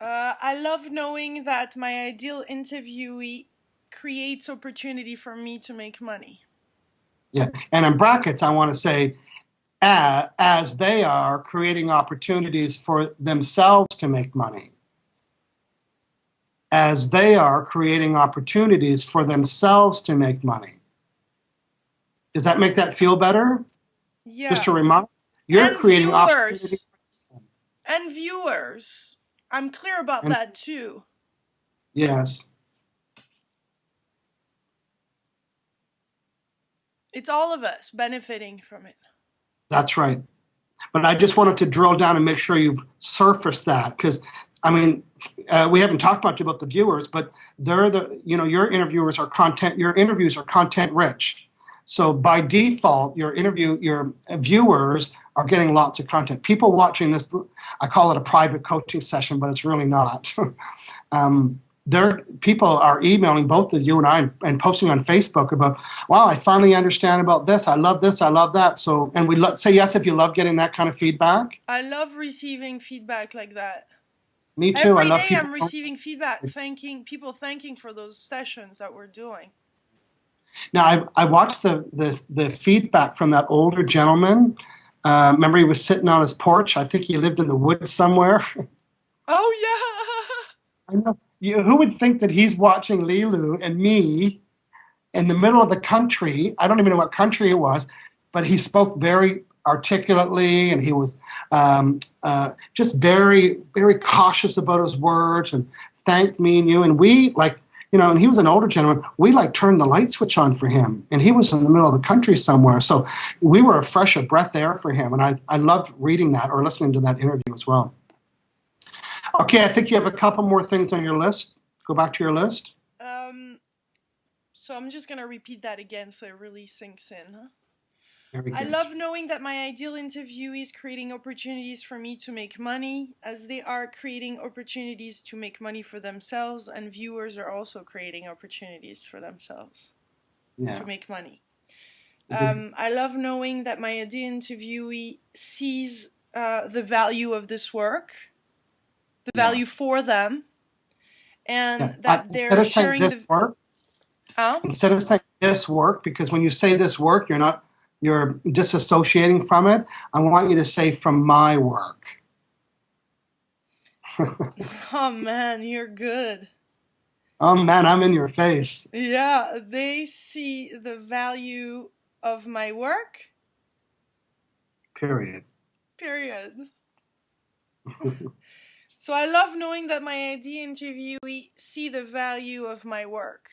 I love knowing that my ideal interviewee creates opportunity for me to make money. Yeah, and in brackets, I want to say, as they are creating opportunities for themselves to make money. As they are creating opportunities for themselves to make money. Does that make that feel better? Yeah. Just a reminder, you're creating opportunities. And viewers. I'm clear about that too. Yes. It's all of us benefiting from it. That's right. But I just wanted to drill down and make sure you surface that because, we haven't talked much about the viewers, but they're your interviews are content rich. So by default, your viewers are getting lots of content. People watching this, I call it a private coaching session, but it's really not. People are emailing both of you and I and posting on Facebook about, wow, I finally understand about this. I love this. I love that. So, and say yes if you love getting that kind of feedback. I love receiving feedback like that. Me too. Every day I'm receiving feedback, thanking for those sessions that we're doing. Now, I watched the feedback from that older gentleman. Remember, he was sitting on his porch. I think he lived in the woods somewhere. Oh, yeah. I know. Who would think that he's watching Lilou and me in the middle of the country? I don't even know what country it was, but he spoke very articulately, and he was just very, very cautious about his words and thanked me and you. And we, and he was an older gentleman, we turned the light switch on for him. And he was in the middle of the country somewhere. So we were a fresh of breath air for him. And I loved reading that or listening to that interview as well. Okay, I think you have a couple more things on your list. Go back to your list. So I'm just going to repeat that again so it really sinks in. Huh? Very good. I love knowing that my ideal interviewee is creating opportunities for me to make money, as they are creating opportunities to make money for themselves, and viewers are also creating opportunities for themselves to make money. I love knowing that my ideal interviewee sees the value of this work, the value for them, and that they're sharing this work. Instead of saying this work, because when you say this work, you're disassociating from it. I want you to say from my work. Oh man, you're good. Oh man, I'm in your face. Yeah, they see the value of my work. Period. So I love knowing that my ideal interviewee see the value of my work.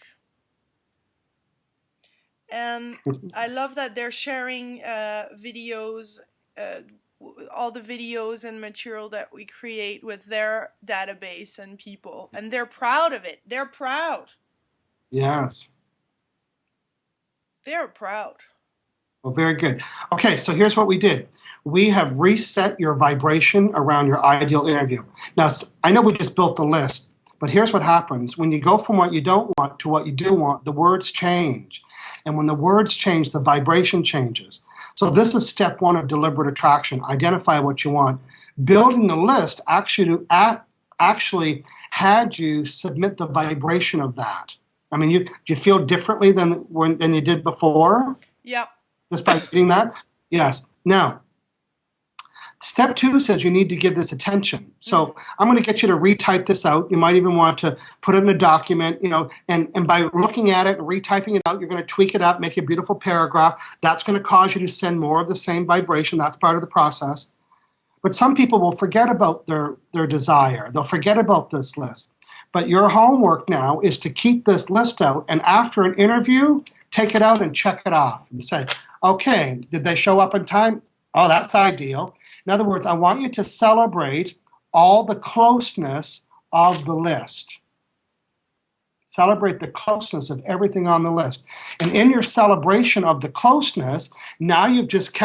And I love that they're sharing videos, all the videos and material that we create with their database and people. And they're proud of it. They're proud. Yes. They're proud. Well, very good. Okay, so here's what we did. We have reset your vibration around your ideal interview. Now, I know we just built the list, but here's what happens. When you go from what you don't want to what you do want, the words change. And when the words change, the vibration changes. So this is step one of deliberate attraction. Identify what you want. Building the list actually had you submit the vibration of that. I mean, do you feel differently than you did before? Yeah. Just by reading that? Yes. Now, step two says you need to give this attention. So I'm going to get you to retype this out. You might even want to put it in a document, and by looking at it and retyping it out, you're going to tweak it up, make a beautiful paragraph. That's going to cause you to send more of the same vibration. That's part of the process. But some people will forget about their desire. They'll forget about this list. But your homework now is to keep this list out, and after an interview, take it out and check it off and say, okay, did they show up in time? Oh, that's ideal. In other words, I want you to celebrate all the closeness of the list. Celebrate the closeness of everything on the list. And in your celebration of the closeness, now you've just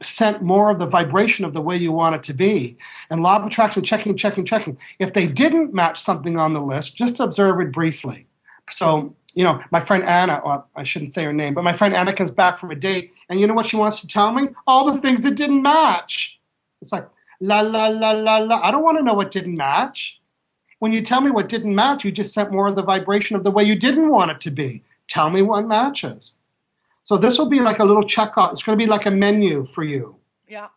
sent more of the vibration of the way you want it to be. And law of attraction, checking. If they didn't match something on the list, just observe it briefly. So, my friend Anna, well, I shouldn't say her name, but my friend Anna comes back from a date, and you know what she wants to tell me? All the things that didn't match. It's like, la, la, la, la, la. I don't want to know what didn't match. When you tell me what didn't match, you just sent more of the vibration of the way you didn't want it to be. Tell me what matches. So this will be like a little checkoff. It's going to be like a menu for you. Yeah.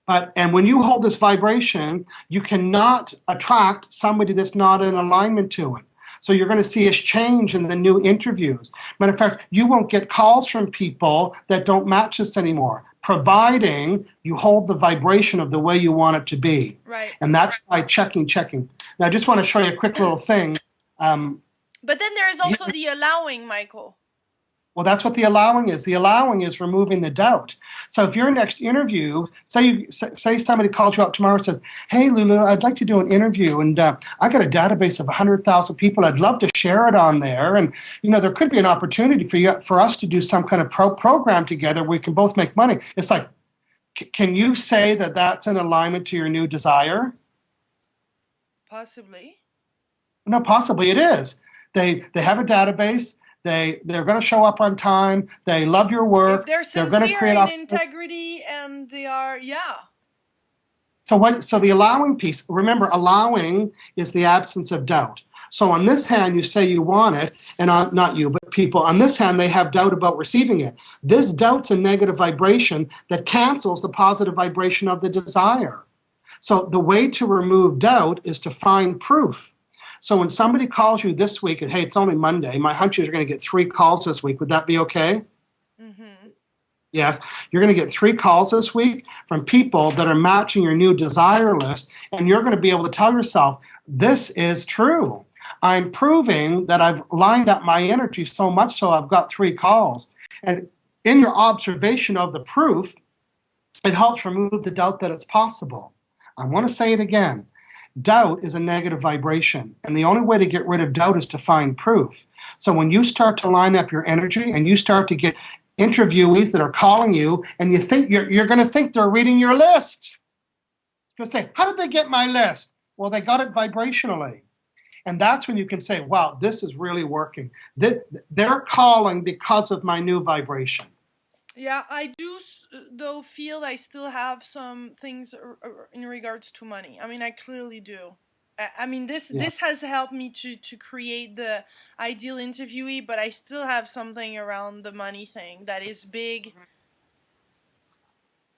And when you hold this vibration, you cannot attract somebody that's not in alignment to it. So you're going to see a change in the new interviews. Matter of fact, you won't get calls from people that don't match this anymore, providing you hold the vibration of the way you want it to be. Right. And that's by checking. Now, I just want to show you a quick little thing. But then there is also the allowing, Michael. Well, that's what the allowing is. The allowing is removing the doubt. So if your next interview, say somebody calls you up tomorrow and says, hey, Lilou, I'd like to do an interview, and I got a database of 100,000 people. I'd love to share it on there. And, there could be an opportunity for us to do some kind of program together where we can both make money. It's like, can you say that that's in alignment to your new desire? Possibly. No, possibly it is. They have a database. They're going to show up on time. They love your work. If they're sincere going to create in integrity, and they are, yeah. So the allowing piece, remember, allowing is the absence of doubt. So on this hand, you say you want it, and not you, but people. On this hand, they have doubt about receiving it. This doubt's a negative vibration that cancels the positive vibration of the desire. So the way to remove doubt is to find proof. So when somebody calls you this week, and hey, it's only Monday, my hunch is you're going to get 3 calls this week. Would that be okay? Mm-hmm. Yes. You're going to get 3 calls this week from people that are matching your new desire list, and you're going to be able to tell yourself, this is true. I'm proving that I've lined up my energy so much so I've got 3 calls. And in your observation of the proof, it helps remove the doubt that it's possible. I want to say it again. Doubt is a negative vibration, and the only way to get rid of doubt is to find proof. So when you start to line up your energy and you start to get interviewees that are calling you, and you think you're going to think they're reading your list. You're going to say, how did they get my list? Well, they got it vibrationally. And that's when you can say, wow, this is really working. They're calling because of my new vibration. Yeah, I do, though, feel I still have some things in regards to money. I mean, I clearly do. I mean, this has helped me to create the ideal interviewee, but I still have something around the money thing that is big.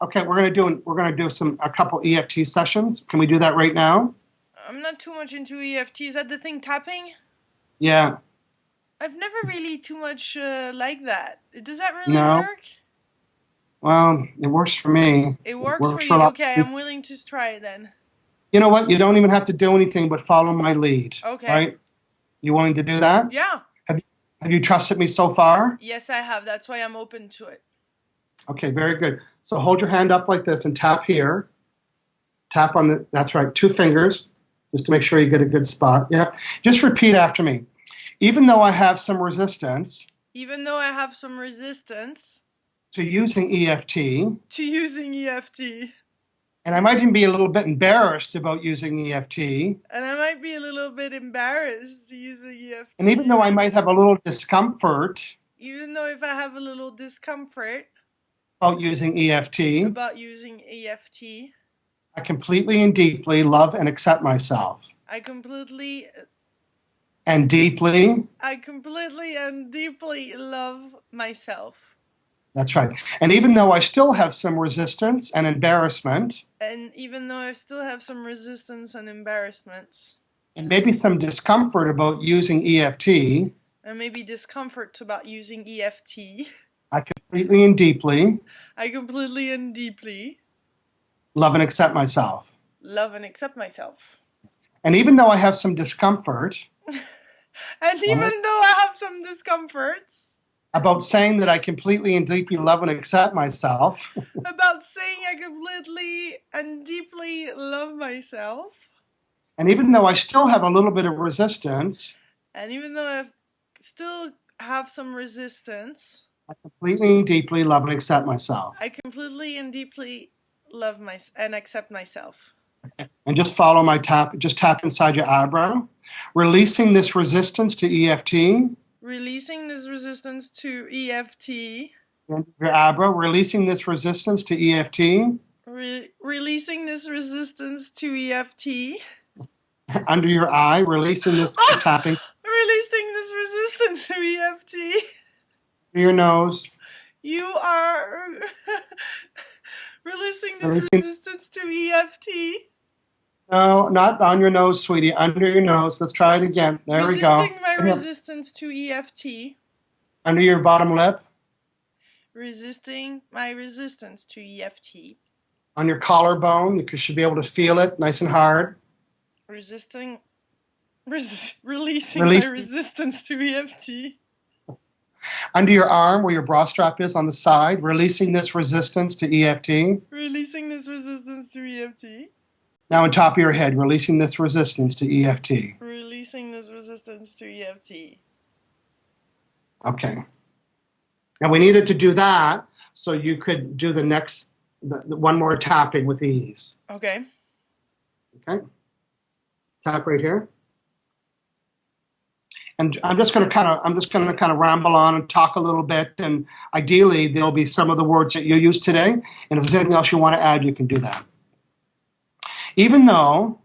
Okay, we're gonna do a couple EFT sessions. Can we do that right now? I'm not too much into EFT. Is that the thing tapping? Yeah. I've never really too much like that. Does that really work? Well, it works for me. It works for you? Okay, I'm willing to try it then. You know what? You don't even have to do anything but follow my lead. Okay. Right? You willing to do that? Yeah. Have you trusted me so far? Yes, I have. That's why I'm open to it. Okay, very good. So hold your hand up like this and tap here. Tap on that's right, 2 fingers, just to make sure you get a good spot. Yeah. Just repeat after me. Even though I have some resistance. Even though I have some resistance. To using EFT. And I might even be a little bit embarrassed about using EFT. And I might be a little bit embarrassed using EFT. And even though I might have a little discomfort. even though if I have a little discomfort about using EFT, about using EFT, I completely and deeply love and accept myself. I completely And deeply, and deeply love myself. that's right. And even though I still have some resistance and embarrassment, And even though I still have some resistance and embarrassments, and maybe some discomfort about using EFT, and maybe discomfort about using EFT, I completely and deeply I completely and deeply love and accept myself. love and accept myself. And even though I have some discomfort And even though I have some discomforts about saying that I completely and deeply love and accept myself, about saying I completely and deeply love myself, and even though I still have a little bit of resistance, and even though I still have some resistance, I completely and deeply love and accept myself. I completely and deeply love and accept myself. And just follow my tap, just tap inside your eyebrow, releasing this resistance to EFT. Releasing this resistance to EFT. Your eyebrow, releasing this resistance to EFT. Releasing this resistance to EFT. Under your eye, releasing this tapping. Releasing this resistance to EFT. Under your nose. You are releasing this resistance to EFT. No, not on your nose, sweetie. Under your nose. Let's try it again. There we go. Resisting my resistance to EFT. Under your bottom lip. Resisting my resistance to EFT. On your collarbone, you should be able to feel it nice and hard. Releasing my resistance to EFT. Under your arm, where your bra strap is on the side, releasing this resistance to EFT. Releasing this resistance to EFT. Now on top of your head, releasing this resistance to EFT. Releasing this resistance to EFT. Okay. Now we needed to do that so you could do the next, the one more tapping with ease. Okay. Okay. Tap right here. And I'm just going to kind of ramble on and talk a little bit. And ideally, there'll be some of the words that you use today. And if there's anything else you want to add, you can do that. Even though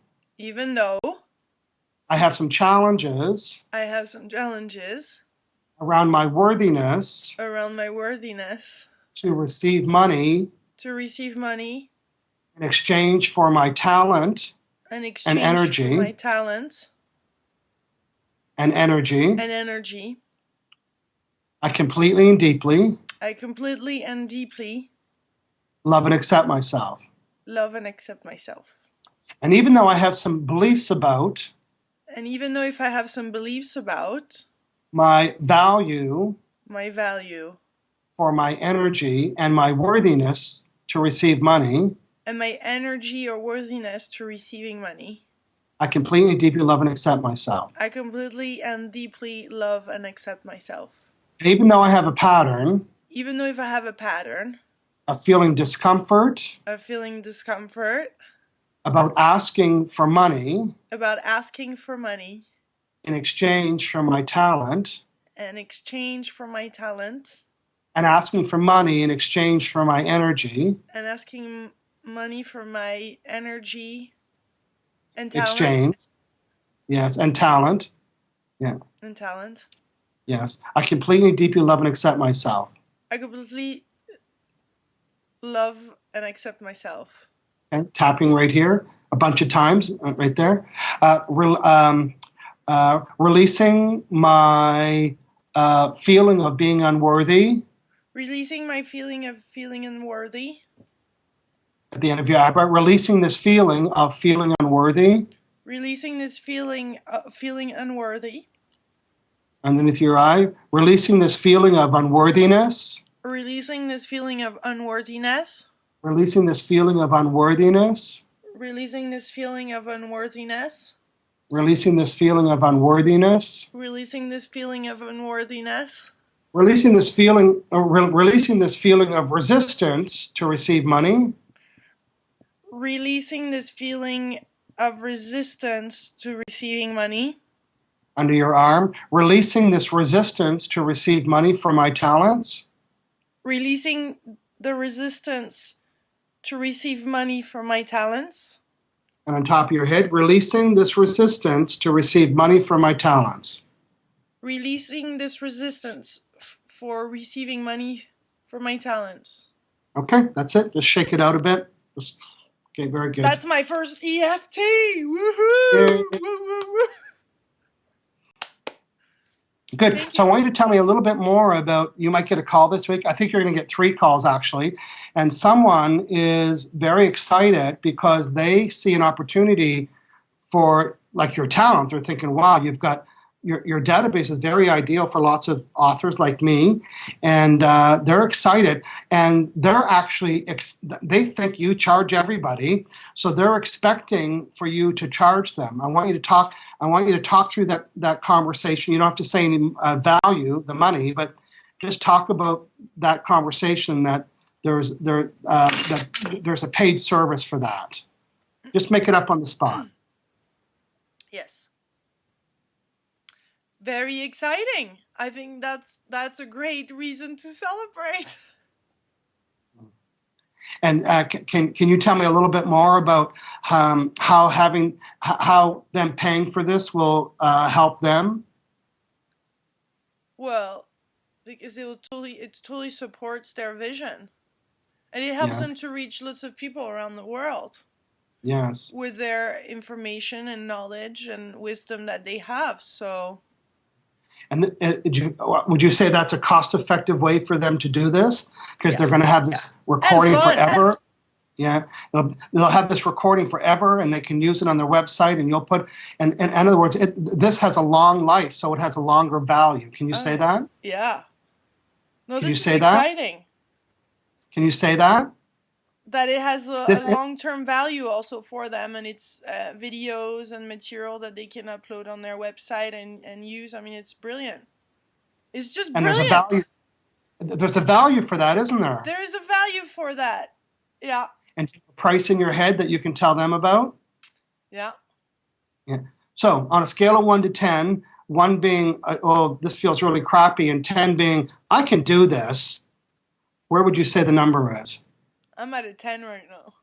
I have some challenges around my worthiness to receive money in exchange for my talent and energy, I completely and deeply love and accept myself. And even though I have some beliefs about my value for my energy and my worthiness to receive money, and my energy or worthiness to receiving money, I completely and deeply love and accept myself. I completely and deeply love and accept myself. And even though I have a pattern, even though if I have a pattern of feeling discomfort about asking for money in exchange for my talent, and asking for money in exchange for my energy, and talent. Exchange. Yes, and talent. Yeah. And talent. Yes. I completely, deeply love and accept myself. I completely love and accept myself. Okay. Tapping right here a bunch of times, right there. Releasing my feeling of being unworthy. Releasing my feeling of feeling unworthy. At the end of your eyebrow, releasing this feeling of feeling unworthy. Releasing this feeling of feeling unworthy. Underneath your eye, releasing this feeling of unworthiness. Releasing this feeling of unworthiness. Releasing this feeling of unworthiness. Releasing this feeling of unworthiness. Releasing this feeling of unworthiness. Releasing this feeling of unworthiness. Releasing this feeling of resistance to receive money. Releasing this feeling of resistance to receiving money. under your arm, releasing this resistance to receive money for my talents. Releasing the resistance to receive money for my talents. And on top of your head, releasing this resistance to receive money for my talents. Releasing this resistance for receiving money for my talents. Okay, that's it. Just shake it out a bit. Okay, very good. That's my first EFT. Woohoo! Woo, woo, woo. Good. So I want you to tell me a little bit more about, you might get a call this week. I think you're going to get 3 calls actually. And someone is very excited because they see an opportunity for like your talent. They're thinking, wow, you've got, your database is very ideal for lots of authors like me. And they're excited. And they're actually, they think you charge everybody. So they're expecting for you to charge them. I want you to talk through that conversation. You don't have to say any value, the money, but just talk about that conversation that there's a paid service for that. Just make it up on the spot. Yes. Very exciting. I think that's a great reason to celebrate. And can you tell me a little bit more about how them paying for this will help them? Well, because it totally supports their vision, and it helps them to reach lots of people around the world. Yes. With their information and knowledge and wisdom that they have. So. And would you say that's a cost-effective way for them to do this? Because they're going to have this recording forever. Yeah, they'll have this recording forever, and they can use it on their website. And you'll put, and in other words, this has a long life, so it has a longer value. Can you say that? Yeah. No, Can this you say is exciting. Can you say that? That it has a long-term value also for them, and it's videos and material that they can upload on their website and use. I mean, it's brilliant. It's just brilliant. There's a value for that, isn't there? There is a value for that. Yeah. And a price in your head that you can tell them about? Yeah. Yeah. So on a scale of 1 to 10, 1 being, oh, this feels really crappy, and 10 being, I can do this, where would you say the number is? I'm at a 10 right now.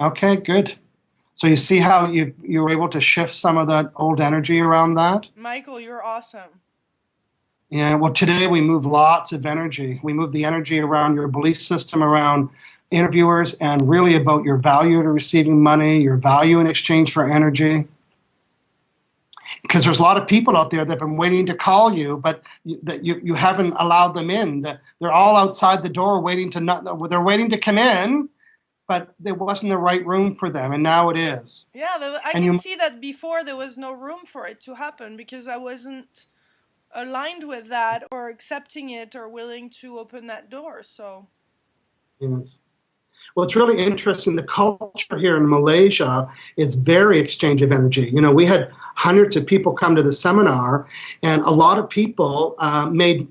Okay, good. So you see how you were able to shift some of that old energy around that? Michael, you're awesome. Yeah, well, today we move lots of energy. We move the energy around your belief system, around interviewers, and really about your value to receiving money, your value in exchange for energy. Because there's a lot of people out there that have been waiting to call you, but that you haven't allowed them in. They're all outside the door they're waiting to come in, but there wasn't the right room for them, and now it is. Yeah, I can see that before there was no room for it to happen because I wasn't aligned with that or accepting it or willing to open that door. So. Yes. Well, it's really interesting. The culture here in Malaysia is very exchange of energy. You know, we had hundreds of people come to the seminar, and a lot of people made,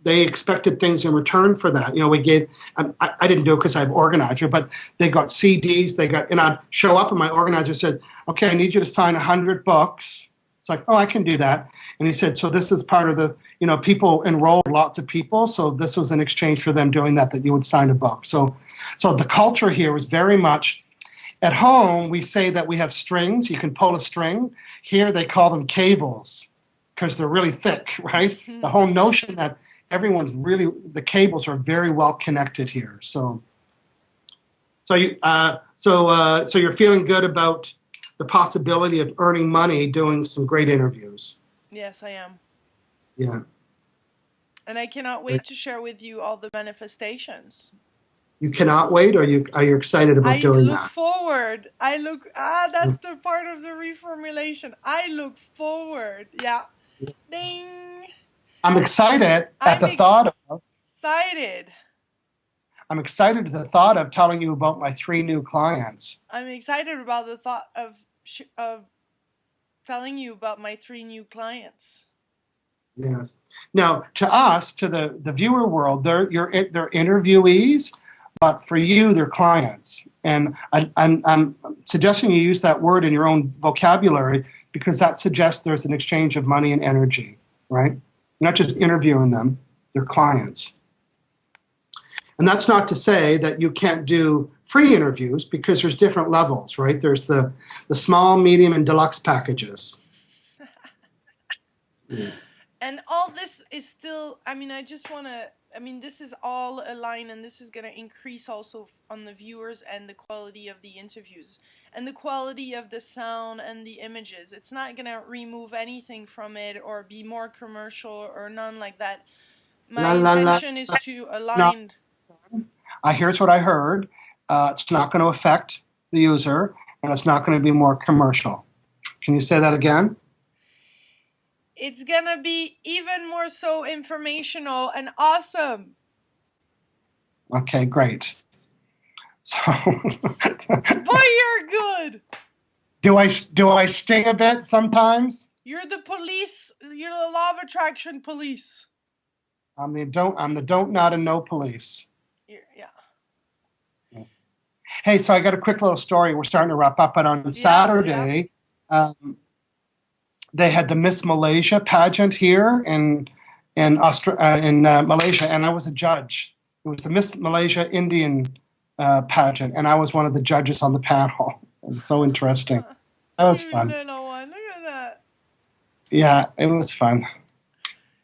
they expected things in return for that. You know, we gave, I didn't do it because I have organizer, but they got CDs, and I'd show up and my organizer said, okay, I need you to sign 100 books. It's like, oh, I can do that. And he said, so this is part of the, people enrolled lots of people. So this was in exchange for them doing that you would sign a book. So the culture here was very much, at home, we say that we have strings. You can pull a string. Here they call them cables because they're really thick, right? Mm-hmm. The whole notion that the cables are very well connected here. So you're feeling good about the possibility of earning money doing some great interviews. Yes, I am. Yeah. And I cannot wait to share with you all the manifestations. You cannot wait, or are you excited about doing that? I look forward. That's the part of the reformulation. I look forward. Yeah. Yes. Ding. I'm excited at the thought of. Excited. I'm excited at the thought of telling you about my 3 new clients. I'm excited about the thought of telling you about my 3 new clients. Yes. Now, to us, to the viewer world, they're interviewees, but for you, they're clients. And I'm suggesting you use that word in your own vocabulary because that suggests there's an exchange of money and energy, right? You're not just interviewing them, they're clients. And that's not to say that you can't do free interviews, because there's different levels, right? There's the small, medium, and deluxe packages. Yeah. And all this is still, I mean, this is all aligned, and this is going to increase also on the viewers and the quality of the interviews and the quality of the sound and the images. It's not going to remove anything from it or be more commercial or none like that. My intention is to align. Here's what I heard. It's not going to affect the user, and it's not going to be more commercial. Can you say that again? It's going to be even more so informational and awesome. Okay, great. So, boy, you're good. Do I sting a bit sometimes? You're the police. You're the law of attraction police. I'm the don't, not, and no police. Yeah. Yes. Hey, so I got a quick little story. We're starting to wrap up, but on Saturday, they had the Miss Malaysia pageant here in Malaysia, and I was a judge. It was the Miss Malaysia Indian pageant, and I was one of the judges on the panel. It was so interesting. That was fun. Look at that. Yeah, it was fun.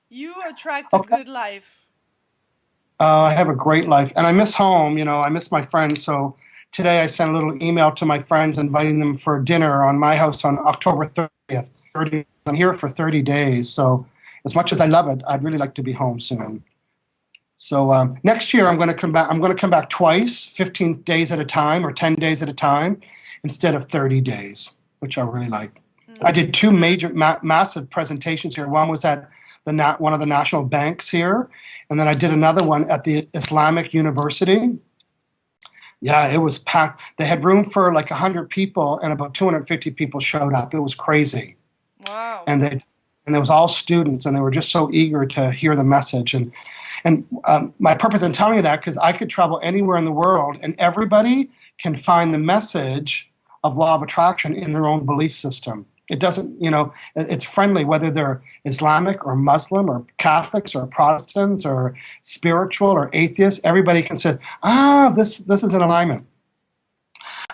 You attract a good life. I have a great life, and I miss home. I miss my friends. So today I sent a little email to my friends inviting them for dinner on my house on October 30th. I'm here for 30 days. So as much as I love it, I'd really like to be home soon. So next year I'm going to come back. I'm going to come back twice, 15 days at a time or 10 days at a time, instead of 30 days, which I really like. I did two major, massive presentations here. One was at one of the national banks here, and then I did another one at the Islamic University. Yeah, it was packed. They had room for like 100 people, and about 250 people showed up. It was crazy. Wow. And there was all students, and they were just so eager to hear the message. And my purpose in telling you that, because I could travel anywhere in the world, and everybody can find the message of law of attraction in their own belief system. It doesn't, it's friendly, whether they're Islamic or Muslim or Catholics or Protestants or spiritual or atheists. Everybody can say, this is in alignment.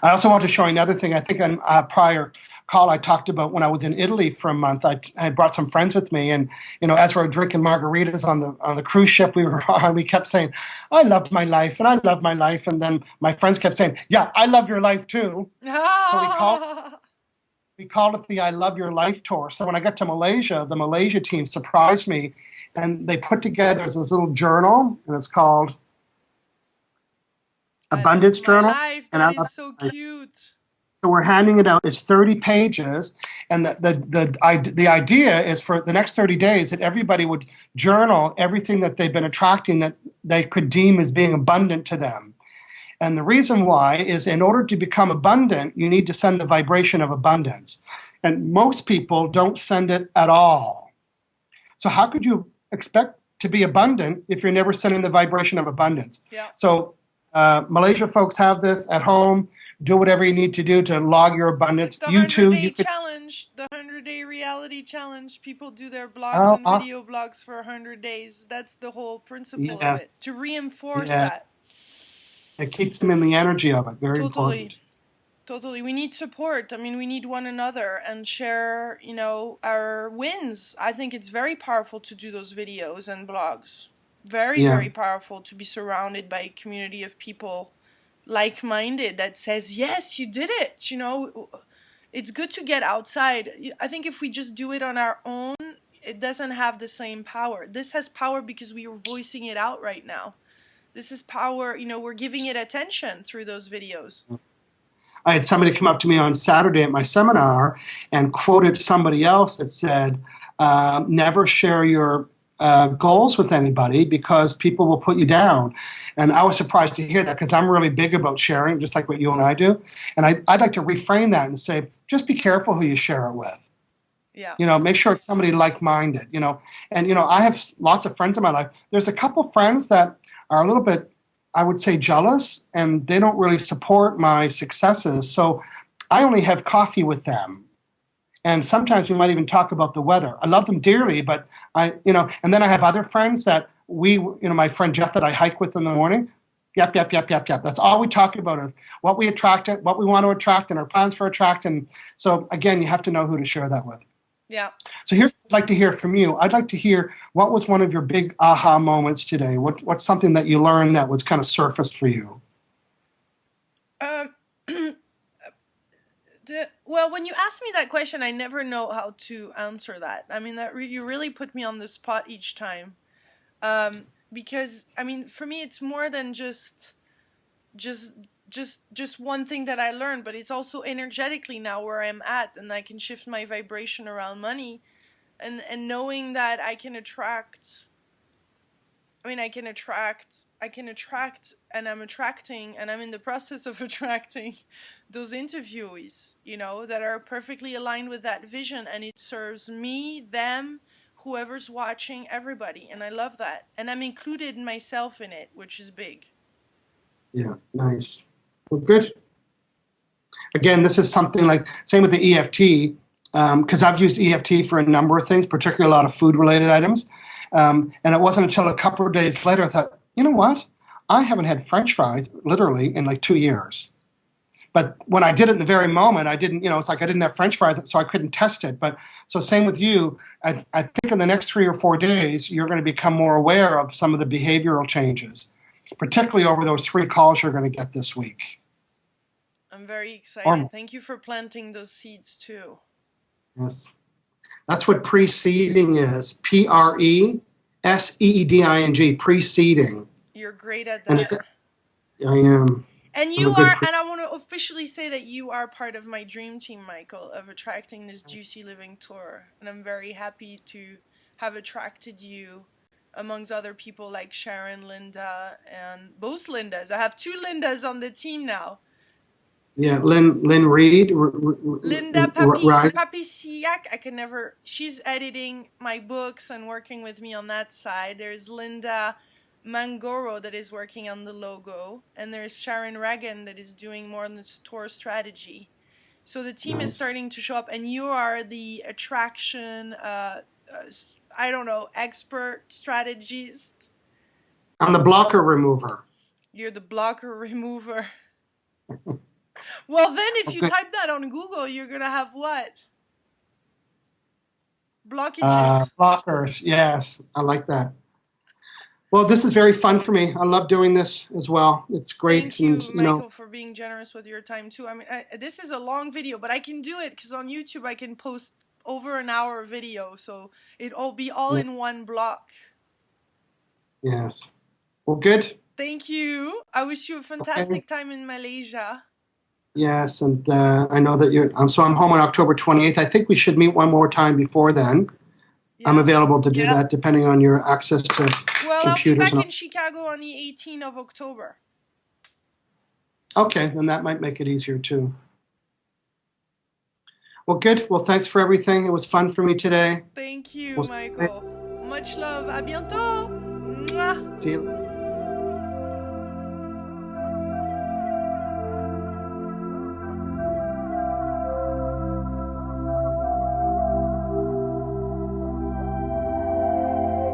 I also want to show you another thing. I think on a prior call I talked about when I was in Italy for a month. I brought some friends with me, and as we were drinking margaritas on the cruise ship we were on, we kept saying, "I love my life, and I love my life," and then my friends kept saying, "Yeah, I love your life too." So we called it the I Love Your Life Tour. So when I got to Malaysia, the Malaysia team surprised me, and they put together this little journal, and it's called Abundance Journal. That is so cute. So we're handing it out. It's 30 pages, and the idea is for the next 30 days that everybody would journal everything that they've been attracting that they could deem as being abundant to them. And the reason why is, in order to become abundant, you need to send the vibration of abundance. And most people don't send it at all. So how could you expect to be abundant if you're never sending the vibration of abundance? Yeah. So Malaysia folks have this at home. Do whatever you need to do to log your abundance. The You too. 100-day challenge, the 100-day reality challenge. People do their blogs and video blogs for 100 days. That's the whole principle of it, to reinforce that. It keeps them in the energy of it. Very important. Totally. We need support. I mean, we need one another and share, our wins. I think it's very powerful to do those videos and blogs. Very powerful to be surrounded by a community of people like-minded that says, yes, you did it. It's good to get outside. I think if we just do it on our own, it doesn't have the same power. This has power because we are voicing it out right now. This is power, we're giving it attention through those videos. I had somebody come up to me on Saturday at my seminar and quoted somebody else that said, never share your goals with anybody because people will put you down. And I was surprised to hear that, because I'm really big about sharing, just like what you and I do. And I'd like to reframe that and say, just be careful who you share it with. Yeah. Make sure it's somebody like-minded, And, I have lots of friends in my life. There's a couple friends that are a little bit, I would say, jealous, and they don't really support my successes. So I only have coffee with them. And sometimes we might even talk about the weather. I love them dearly, but and then I have other friends that my friend Jeff that I hike with in the morning. Yep. That's all we talk about is what we attracted, what we want to attract, and our plans for attract. And so again, you have to know who to share that with. Yeah. So here's what I'd like to hear from you. I'd like to hear what was one of your big aha moments today. What's something that you learned that was kind of surfaced for you? Well, when you ask me that question, I never know how to answer that. I mean, you really put me on the spot each time. Because I mean, for me, it's more than just one thing that I learned, but it's also energetically now where I'm at, and I can shift my vibration around money, and knowing that I can attract. I mean, I can attract, and I'm attracting, and I'm in the process of attracting those interviewees, that are perfectly aligned with that vision, and it serves me, them, whoever's watching, everybody, and I love that. And I'm included myself in it, which is big. Yeah, nice. Well, good. Again, this is something like, same with the EFT, because I've used EFT for a number of things, particularly a lot of food-related items. And it wasn't until a couple of days later I thought, you know what? I haven't had French fries literally in like 2 years. But when I did it in the very moment, I didn't, it's like I didn't have French fries, so I couldn't test it. But so same with you. I think in the next 3 or 4 days, you're going to become more aware of some of the behavioral changes, particularly over those 3 calls you're going to get this week. I'm very excited. Thank you for planting those seeds too. Yes. That's what preceding is. Preseeding, preceding. You're great at that. I am. And you are, and I want to officially say that you are part of my dream team, Michael, of attracting this Juicy Living Tour. And I'm very happy to have attracted you amongst other people like Sharon, Linda, and both Lindas. I have 2 Lindas on the team now. Yeah, Lynn Reed. Linda Papisiak, she's editing my books and working with me on that side. There's Linda Mangoro that is working on the logo, and there's Sharon Regan that is doing more on the store strategy. So the team is starting to show up, and you are the attraction, expert strategist. I'm the blocker remover. You're the blocker remover. Well, then if you type that on Google, you're going to have what? Blockages. Blockers, yes. I like that. Well, this is very fun for me. I love doing this as well. It's great. Thank you, Michael, for being generous with your time, too. I mean, this is a long video, but I can do it because on YouTube I can post over an hour video, so it'll be all in one block. Yes. Well, good. Thank you. I wish you a fantastic time in Malaysia. Yes, and I know that I'm home on October 28th. I think we should meet one more time before then. Yeah. I'm available to do that depending on your access to computers. I'll be back in Chicago on the 18th of October. Okay, then that might make it easier too. Well, good. Well, thanks for everything. It was fun for me today. Thank you, Michael. Much love. À bientôt. Mwah. See you.